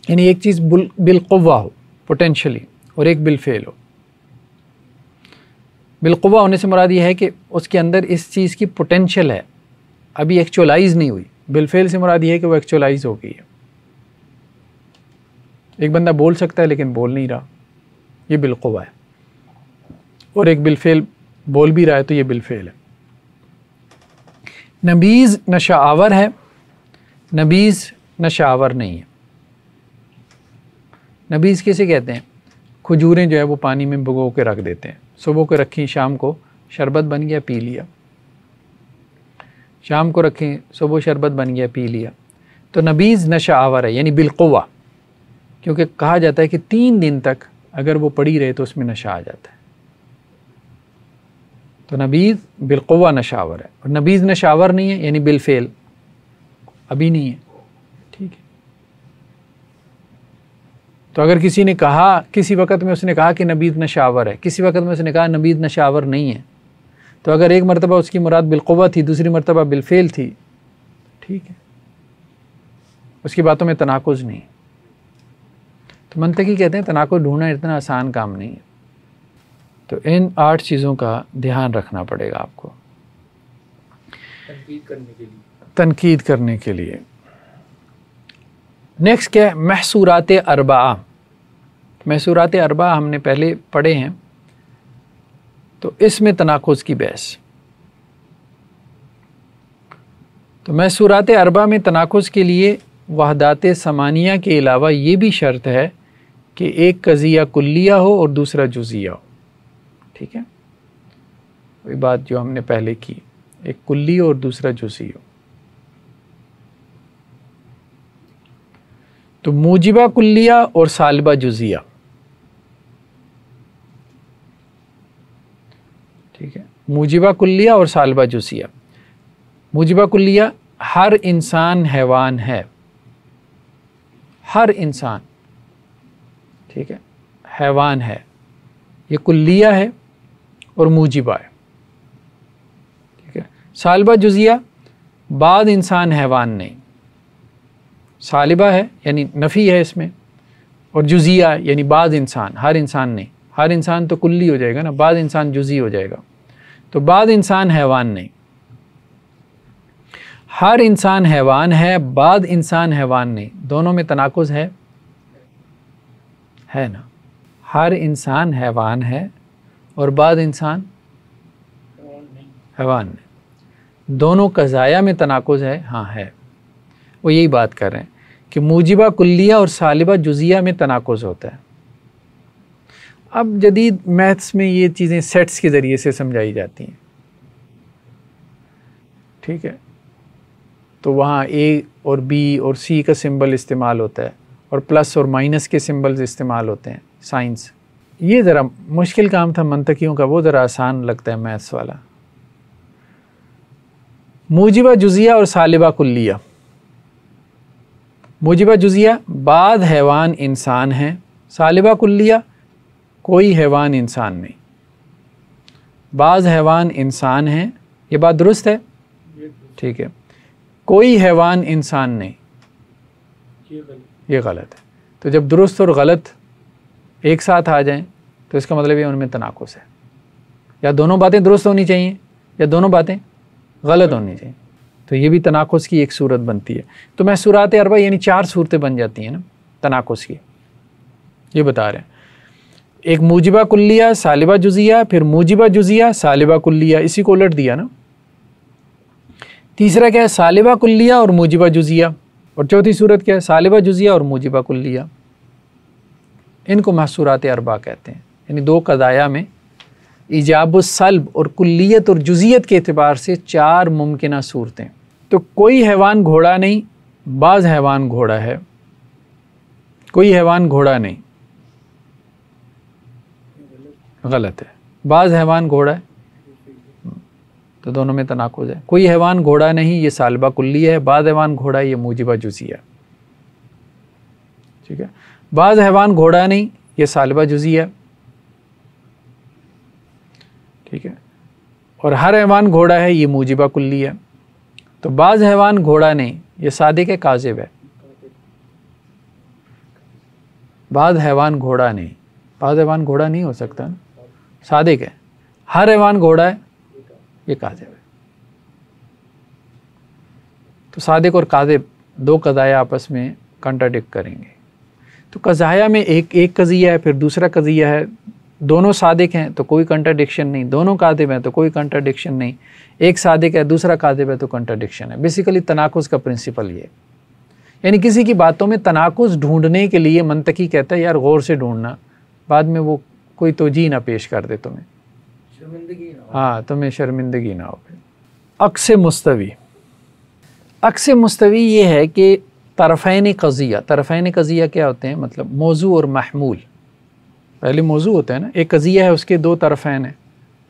یعنی ایک چیز بالقوہ ہو پوٹینشلی اور ایک بالفعل ہو. بالقوہ ہونے سے مراد یہ ہے کہ اس کے اندر اس چیز کی پوٹینشل ہے، ابھی ایکچولائز نہیں ہوئی. بالفعل سے مراد یہ ہے کہ وہ ایکچولائز ہو گئی ہے. ایک بندہ بول سکتا ہے لیکن بول نہیں رہا، یہ بالقوہ ہے. اور ایک بالفعل بول بھی رہا ہے تو یہ بالفعل ہے. نبیذ نشہ آور ہے، نبیذ نشہ آور نہیں ہے. نبیذ کسے کہتے ہیں؟ کھجوریں جو ہے وہ پانی میں بھگو کے رکھ دیتے ہیں، صبح کو رکھیں شام کو شربت بن گیا پی لیا، شام کو رکھیں صبح شربت بن گیا پی لیا. تو نبیذ نشہ آور ہے، یعنی بالقوہ، کیونکہ کہا جاتا ہے کہ 3 دن تک اگر وہ پڑی رہے تو اس میں نشہ آ جاتا ہے. تو نبیذ بالقوہ نشہ آور ہے، اور نبیذ نشہ آور نہیں ہے یعنی بالفعل ابھی نہیں ہے. ٹھیک ہے، تو اگر کسی نے کہا کسی وقت میں اس نے کہا کہ نبیذ نشہ آور ہے، کسی وقت میں اس نے کہا نبیذ نشہ آور نہیں ہے، تو اگر ایک مرتبہ اس کی مراد بالقوہ تھی، دوسری مرتبہ بالفعل تھی، ٹھیک ہے، اس کی باتوں میں تناقض نہیں. تو منطقی کہتے ہیں تناقض ڈھونڈنا اتنا آسان کام نہیں ہے. تو ان 8 چیزوں کا دھیان رکھنا پڑے گا آپ کو تنقید کرنے کے لیے. نیکسٹ کیا ہے؟ محصورات اربعہ. محصورات اربعہ ہم نے پہلے پڑھے ہیں، تو اس میں تناقض کی بحث. تو محصورات اربعہ میں تناقض کے لیے وحدات ثمانیہ کے علاوہ یہ بھی شرط ہے کہ ایک قضیہ کلیہ ہو اور دوسرا جزیہ ہو. ٹھیک ہے، وہی بات جو ہم نے پہلے کی، ایک کلی اور دوسرا جزئی ہو. تو موجبہ کلیہ اور سالبہ جزیہ. ٹھیک ہے، موجبہ کلیہ اور سالبہ جزیہ. موجبہ کلیہ، ہر انسان حیوان ہے. ہر انسان، ٹھیک ہے، حیوان ہے. یہ کلیہ ہے اور موجبہ ہے. ٹھیک ہے. سالبہ جزیہ، بعض انسان حیوان نہیں. سالبہ ہے یعنی نفی ہے اس میں، اور جزیہ یعنی بعض انسان، ہر انسان نہیں. ہر انسان تو کلی ہو جائے گا نا، بعض انسان جزئی ہو جائے گا. تو بعض انسان حیوان نہیں. ہر انسان حیوان ہے، بعض انسان حیوان نہیں. دونوں میں تناقض ہے نا. ہر انسان حیوان ہے اور بعض انسان حیوان نہیں. دونوں قضایا میں تناقض ہے. ہاں ہے. وہ یہی بات کر رہے ہیں کہ موجبہ کلیہ اور سالبہ جزیہ میں تناقض ہوتا ہے. اب جدید میتھس میں یہ چیزیں سیٹس کے ذریعے سے سمجھائی جاتی ہیں. ٹھیک ہے، تو وہاں اے اور بی اور سی کا سمبل استعمال ہوتا ہے، اور پلس اور مائنس کے سمبلز استعمال ہوتے ہیں. سائنس یہ ذرا مشکل کام تھا منطقیوں کا، وہ ذرا آسان لگتا ہے میتھس والا. موجبہ جزیہ اور سالبہ کلیہ. موجبہ جزیہ، بعض حیوان انسان ہیں. سالبہ کلیہ، کوئی حیوان انسان نہیں. بعض حیوان انسان ہیں، یہ بات درست ہے. ٹھیک ہے. کوئی حیوان انسان نہیں، یہ غلط ہے. تو جب درست اور غلط ایک ساتھ آ جائیں تو اس کا مطلب یہ ان میں تناقض ہے. یا دونوں باتیں درست ہونی چاہیے یا دونوں باتیں غلط ہونی چاہیے. تو یہ بھی تناقض کی ایک صورت بنتی ہے. تو محصورات اربعہ یعنی 4 صورتیں بن جاتی ہیں نا تناقض کی. یہ بتا رہے ہیں، ایک موجبہ کلیہ سالبہ جزیہ، پھر موجبہ جزیہ سالبہ کلیہ، اسی کو الٹ دیا نا. تیسرا کیا ہے؟ سالبہ کلیہ اور موجبہ جزیہ. اور چوتھی صورت کیا ہے؟ سالبہ جزیہ اور موجبہ کلیہ. ان کو محصورات اربعہ کہتے ہیں. یعنی 2 قضایا میں ایجاب السلب اور کلیت اور جزیت کے اعتبار سے 4 ممکنہ صورتیں. تو کوئی حیوان گھوڑا نہیں، بعض حیوان گھوڑا ہے. کوئی حیوان گھوڑا نہیں، غلط ہے. بعض حیوان گھوڑا ہے، تو دونوں میں تناقض ہے. کوئی حیوان گھوڑا نہیں، یہ سالبہ کلیہ ہے. بعض حیوان گھوڑا ہے، یہ موجبہ جزیہ. ٹھیک ہے. بعض حیوان گھوڑا نہیں، یہ سالبہ جزیہ. ٹھیک ہے. اور ہر حیوان گھوڑا ہے، یہ موجبہ کلیہ. تو بعض حیوان گھوڑا نہیں، یہ صادق ہے کاذب ہے. بعض حیوان گھوڑا نہیں، بعض حیوان گھوڑا نہیں ہو سکتا، صادق ہے. ہر حیوان گھوڑا ہے، یہ کاذب ہے. تو صادق اور کاذب 2 قضایا آپس میں کنٹراڈکٹ کریں گے. تو قضایا میں ایک قضیہ ہے، پھر دوسرا قضیہ ہے. دونوں صادق ہیں تو کوئی کنٹراڈکشن نہیں، دونوں کاذب ہیں تو کوئی کنٹراڈکشن نہیں. ایک صادق ہے دوسرا کاذب ہے تو کنٹراڈکشن ہے. بیسیکلی تناقض کا پرنسپل یہ ہے. یعنی کسی کی باتوں میں تناقض ڈھونڈنے کے لیے منطقی کہتا ہے یار غور سے ڈھونڈنا، بعد میں وہ کوئی توجیہ نہ پیش کر دے تمہیں، شرمندگی نہ ہو. ہاں تمہیں شرمندگی نہ ہو. عکس مستوی. عکس مستوی یہ ہے کہ طرفین قضیہ. طرفین قضیہ کیا ہوتے ہیں؟ مطلب موضوع اور محمول. پہلے موضوع ہوتا ہے نا، ایک قضیہ ہے، اس کے 2 طرفین ہیں،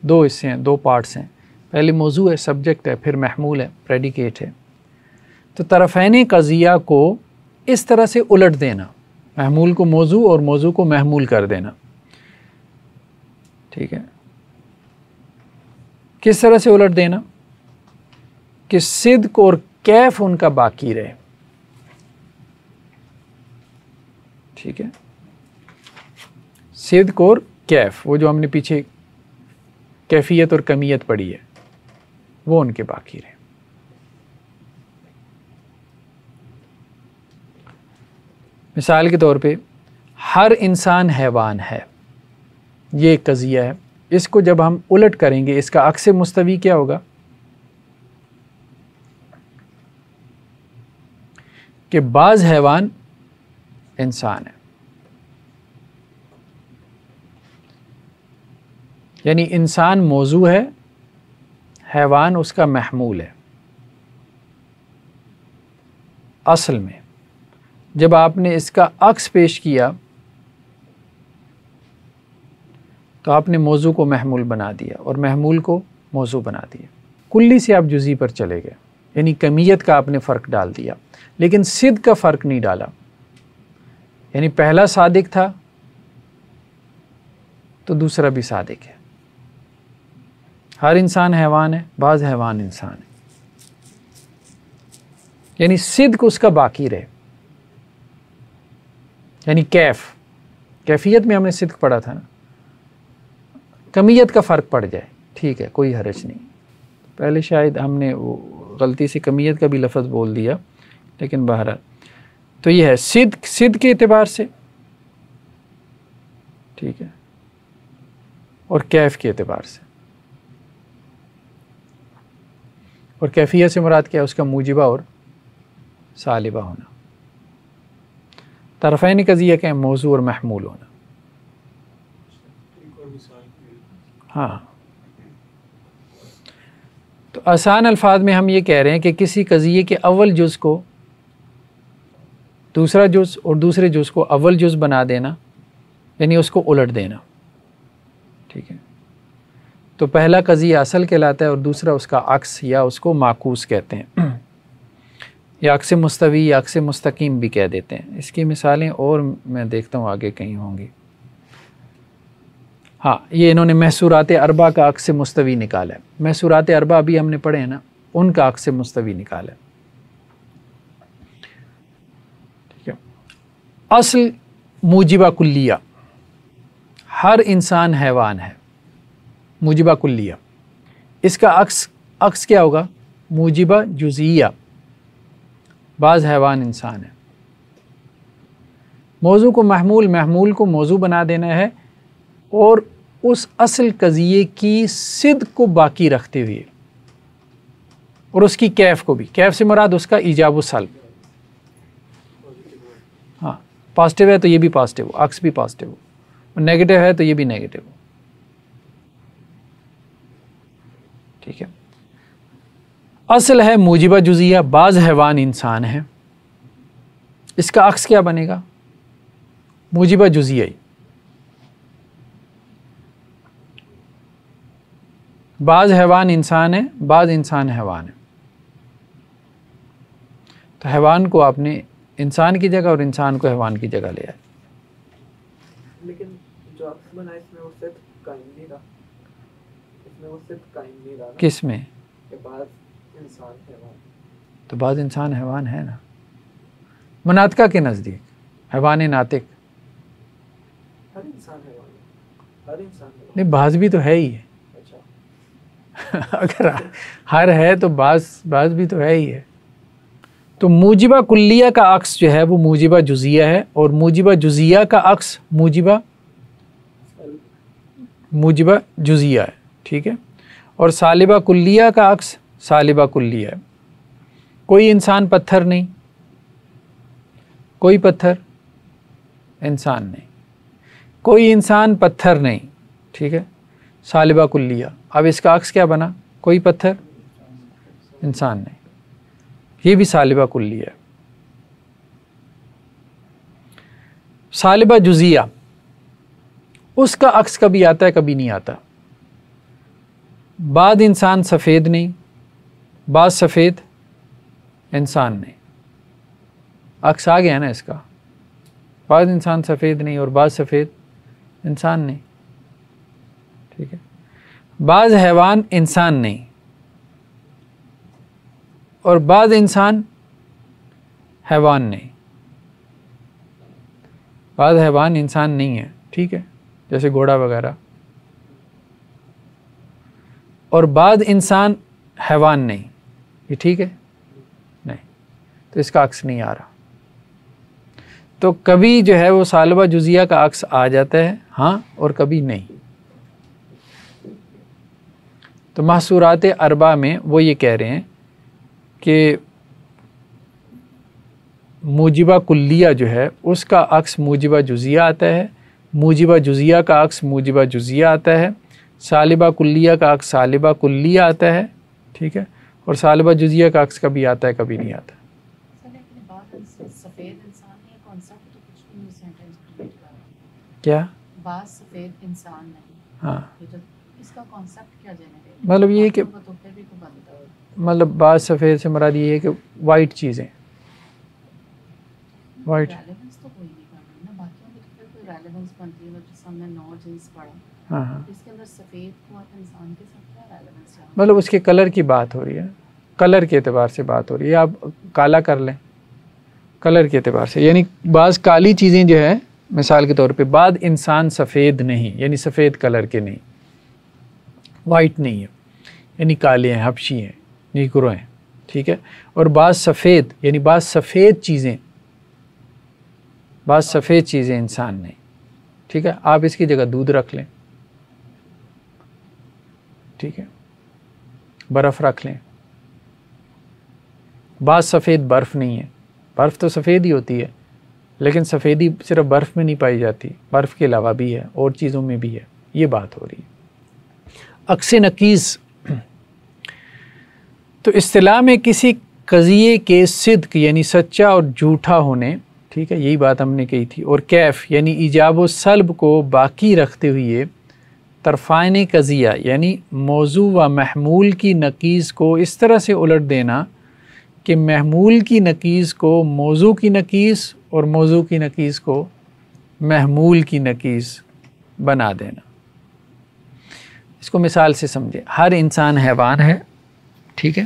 2 حصے ہیں، 2 پارٹس ہیں. پہلے موضوع ہے، سبجیکٹ ہے، پھر محمول ہے، پریڈیکیٹ ہے. تو طرفین قضیہ کو اس طرح سے الٹ دینا، محمول کو موضوع اور موضوع کو محمول کر دینا. ٹھیک ہے. کس طرح سے الٹ دینا؟ کہ صدق اور کیف ان کا باقی رہے. ٹھیک ہے. صدق اور کیف، وہ جو ہم نے پیچھے کیفیت اور کمیت پڑھی ہے وہ ان کے باقی رہے. مثال کے طور پہ ہر انسان حیوان ہے، یہ ایک قضیہ ہے. اس کو جب ہم الٹ کریں گے اس کا عکس مستوی کیا ہوگا کہ بعض حیوان انسان ہے. یعنی انسان موضوع ہے، حیوان اس کا محمول ہے. اصل میں جب آپ نے اس کا عکس پیش کیا تو آپ نے موضوع کو محمول بنا دیا اور محمول کو موضوع بنا دیا. کلی سے آپ جزئی پر چلے گئے، یعنی کمیت کا آپ نے فرق ڈال دیا، لیکن صدق کا فرق نہیں ڈالا. یعنی پہلا صادق تھا تو دوسرا بھی صادق ہے. ہر انسان حیوان ہے، بعض حیوان انسان ہے. یعنی صدق اس کا باقی رہے. یعنی کیفیت میں ہم نے صدق پڑھا تھا نا، کمیت کا فرق پڑ جائے ٹھیک ہے، کوئی حرج نہیں. پہلے شاید ہم نے وہ غلطی سے کمیت کا بھی لفظ بول دیا، لیکن بہرحال تو یہ ہے صدق کے اعتبار سے ٹھیک ہے، اور کیف کے اعتبار سے. اور کیفیت سے مراد کیا ہے؟ اس کا موجبہ اور سالبہ ہونا. طرفین قضیہ کیا ہے؟ موضوع اور محمول ہونا. ہاں، تو آسان الفاظ میں ہم یہ کہہ رہے ہیں کہ کسی قضیے کے اول جز کو دوسرا جز اور دوسرے جز کو اول جز بنا دینا، یعنی اس کو الٹ دینا ٹھیک ہے. تو پہلا قضیہ اصل کہلاتا ہے اور دوسرا اس کا عکس یا اس کو معکوس کہتے ہیں، یا عکس مستوی یا عکس مستقیم بھی کہہ دیتے ہیں. اس کی مثالیں اور میں دیکھتا ہوں آگے کہیں ہوں گی. ہاں، یہ انہوں نے محصورات اربع کا عکس مستوی نکالا ہے. محصورات اربع ابھی ہم نے پڑھے ہیں نا، ان کا عکس مستوی نکالا ہے ٹھیک ہے. اصل موجبہ کلیہ، ہر انسان حیوان ہے، موجبہ کلیہ. اس کا عکس کیا ہوگا؟ موجبہ جزئیہ، بعض حیوان انسان ہے. موضوع کو محمول کو موضوع بنا دینا ہے، اور اس اصل قضیے کی صدق کو باقی رکھتے ہوئے اور اس کی کیف کو بھی. کیف سے مراد اس کا ایجاب و سلب. ہاں، پازیٹیو ہے تو یہ بھی پازیٹیو ہو، عکس بھی پازیٹیو ہو، اور نیگیٹو ہے تو یہ بھی نیگیٹو ہو ٹھیک ہے. اصل ہے موجبہ جزیہ، بعض حیوان انسان ہے. اس کا عکس کیا بنے گا؟ موجبہ جزیہ. بعض حیوان انسان ہے، بعض انسان حیوان ہے. تو حیوان کو آپ نے انسان کی جگہ اور انسان کو حیوان کی جگہ لے آئے. لیکن جو عکس بنا اس میں وہ صرف قائم نہیں رہا، اس میں وہ صرف قائم نہیں رہا. کس میں؟ کہ بعض انسان حیوان. تو بعض انسان حیوان ہے نا، مناطقہ کے نزدیک حیوان ناطق. ہر انسان حیوان ہے، ہر انسان حیوان. نہیں، بعض بھی تو ہے ہی ہے. اچھا، اگر ہر ہے تو بعض بھی تو ہے ہی ہے. تو موجبہ کلیہ کا عکس جو ہے وہ موجبہ جزیہ ہے، اور موجبہ جزیہ کا عکس موجبہ جزیہ ہے ٹھیک ہے. اور سالبہ کلیہ کا عکس سالبہ کلیہ ہے. کوئی انسان پتھر نہیں، کوئی پتھر انسان نہیں، کوئی انسان پتھر نہیں ٹھیک ہے، سالبہ کلیہ. اب اس کا عکس کیا بنا؟ کوئی پتھر انسان نہیں، یہ بھی سالبہ کلیہ ہے. سالبہ جزیہ، اس کا عکس کبھی آتا ہے کبھی نہیں آتا. بعض انسان سفید نہیں، بعض سفید انسان نہیں. عکس آ گیا نا اس کا، بعض انسان سفید نہیں اور بعض سفید انسان نہیں ٹھیک ہے. بعض حیوان انسان نہیں اور بعض انسان حیوان نہیں. بعض حیوان انسان نہیں ہے ٹھیک ہے، جیسے گھوڑا وغیرہ. اور بعض انسان حیوان نہیں، یہ ٹھیک ہے؟ نہیں، تو اس کا عکس نہیں آ رہا. تو کبھی جو ہے وہ ثالبہ جزیہ کا عکس آ جاتا ہے ہاں، اور کبھی نہیں. تو محصورات اربع میں وہ یہ کہہ رہے ہیں کہ موجبہ کلیہ جو ہے اس کا عکس موجبہ جزیہ آتا ہے، موجبہ جزیہ کا عکس موجبہ جزیہ آتا ہے، ثالبہ کلیہ کا عکس ثالبہ کلیہ آتا ہے، ٹھیک ہے، اور ثالبہ جزیہ کا عکس کبھی آتا ہے کبھی نہیں آتا. سفید انسان یہ کانسیپٹ تو کچھ بھی نہیں سینٹینس کریٹ کر رہا. کیا بعض سفید انسان نہیں، ہاں، اس کا کانسیپٹ کیا جنریٹ مطلب یہ کہ تو پھر بھی کو بنتا ہے. مطلب بعض سفید سے مراد یہ ہے کہ وائٹ چیزیں، وائٹ. ریلیونس تو کوئی نہیں بن رہی نا، باقیوں کی تو پھر کوئی ریلیونس بنتی ہے. جیسے ہم نے نو جنس پڑھا، ہاں ہاں، اس کے اندر سفید کو آپ انسان کے ساتھ کیا ریلیونس ہے؟ مطلب اس کے کلر کی بات ہو رہی ہے، کلر کے اعتبار سے بات ہو رہی ہے. آپ کالا کر لیں کلر کے اعتبار سے، یعنی بعض کالی چیزیں جو ہے مثال کے طور پہ، بعض انسان سفید نہیں، یعنی سفید کلر کے نہیں، وائٹ نہیں ہے، یعنی کالے ہیں، حبشی ہیں، نیگرو ہیں، ٹھیک ہے. اور بعض سفید یعنی بعض سفید چیزیں، بعض سفید چیزیں انسان نہیں، ٹھیک ہے. آپ اس کی جگہ دودھ رکھ لیں، ٹھیک ہے، برف رکھ لیں. بعض سفید برف نہیں ہے، برف تو سفید ہی ہوتی ہے لیکن سفیدی صرف برف میں نہیں پائی جاتی، برف کے علاوہ بھی ہے، اور چیزوں میں بھی ہے. یہ بات ہو رہی ہے. عکس نقیض تو اصطلاح میں کسی قضیے کے صدق یعنی سچا اور جھوٹا ہونے، ٹھیک ہے، یہی بات ہم نے کہی تھی، اور کیف یعنی ایجاب و سلب کو باقی رکھتے ہوئے طرفین قضیہ یعنی موضوع و محمول کی نقیض کو اس طرح سے الٹ دینا کہ محمول کی نقیض کو موضوع کی نقیض اور موضوع کی نقیض کو محمول کی نقیض بنا دینا. اس کو مثال سے سمجھیں. ہر انسان حیوان ہے، ٹھیک ہے.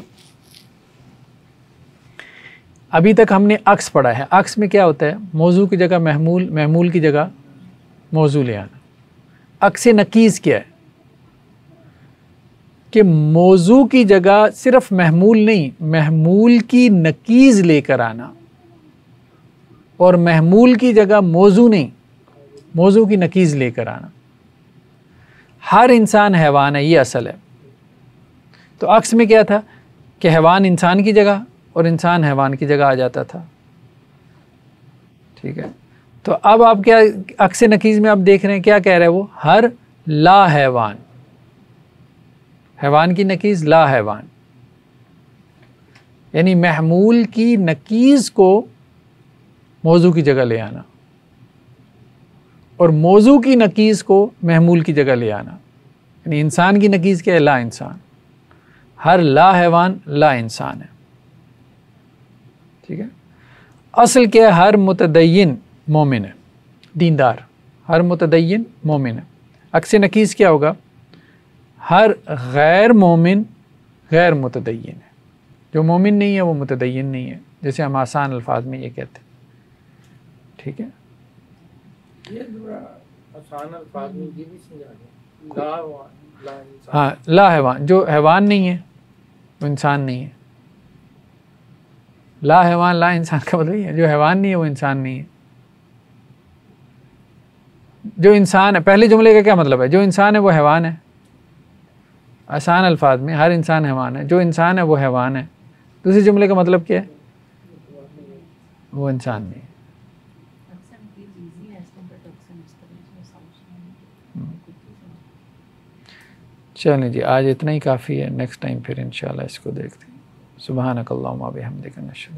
ابھی تک ہم نے عکس پڑھا ہے. عکس میں کیا ہوتا ہے؟ موضوع کی جگہ محمول، محمول کی جگہ موضوع لے آنا. عکس نقیض کیا ہے؟ کہ موضوع کی جگہ صرف محمول نہیں، محمول کی نقیض لے کر آنا، اور محمول کی جگہ موضوع نہیں، موضوع کی نقیض لے کر آنا. ہر انسان حیوان ہے، یہ اصل ہے. تو عکس میں کیا تھا کہ حیوان انسان کی جگہ اور انسان حیوان کی جگہ آ جاتا تھا، ٹھیک ہے. تو اب آپ کیا عکس نقیض میں آپ دیکھ رہے ہیں کیا کہہ رہے ہیں وہ؟ ہر لا حیوان، حیوان کی نقیض لا حیوان، یعنی محمول کی نقیض کو موضوع کی جگہ لے آنا اور موضوع کی نقیض کو محمول کی جگہ لے آنا. یعنی انسان کی نقیض کیا ہے؟ لا انسان. ہر لا حیوان لا انسان ہے، ٹھیک ہے. اصل کیا ہے؟ ہر متدین مومن ہے، دیندار. ہر متدین مومن ہے. عکس نقیض کیا ہوگا؟ ہر غیر مومن غیر متدین ہے. جو مومن نہیں ہے وہ متدین نہیں ہے، جیسے ہم آسان الفاظ میں یہ کہتے ہیں، ٹھیک ہے. یہ ذرا آسان الفاظ میں یہ بھی سمجھا دیں. لا انسان، ہاں، لا حیوان، جو حیوان نہیں ہے وہ انسان نہیں ہے. لا حیوان لا انسان کا مطلب یہ ہے جو حیوان نہیں ہے وہ انسان نہیں ہے. جو انسان ہے، پہلے جملے کا کیا مطلب ہے؟ جو انسان ہے وہ حیوان ہے. آسان الفاظ میں ہر انسان حیوان ہے، جو انسان ہے وہ حیوان ہے. دوسرے جملے کا مطلب کیا ہے؟ وہ انسان نہیں ہے. چلیں جی، آج اتنا ہی کافی ہے. نیکسٹ ٹائم پھر انشاءاللہ اس کو دیکھتے ہیں. سبحانک اللہم و بحمدک نشہد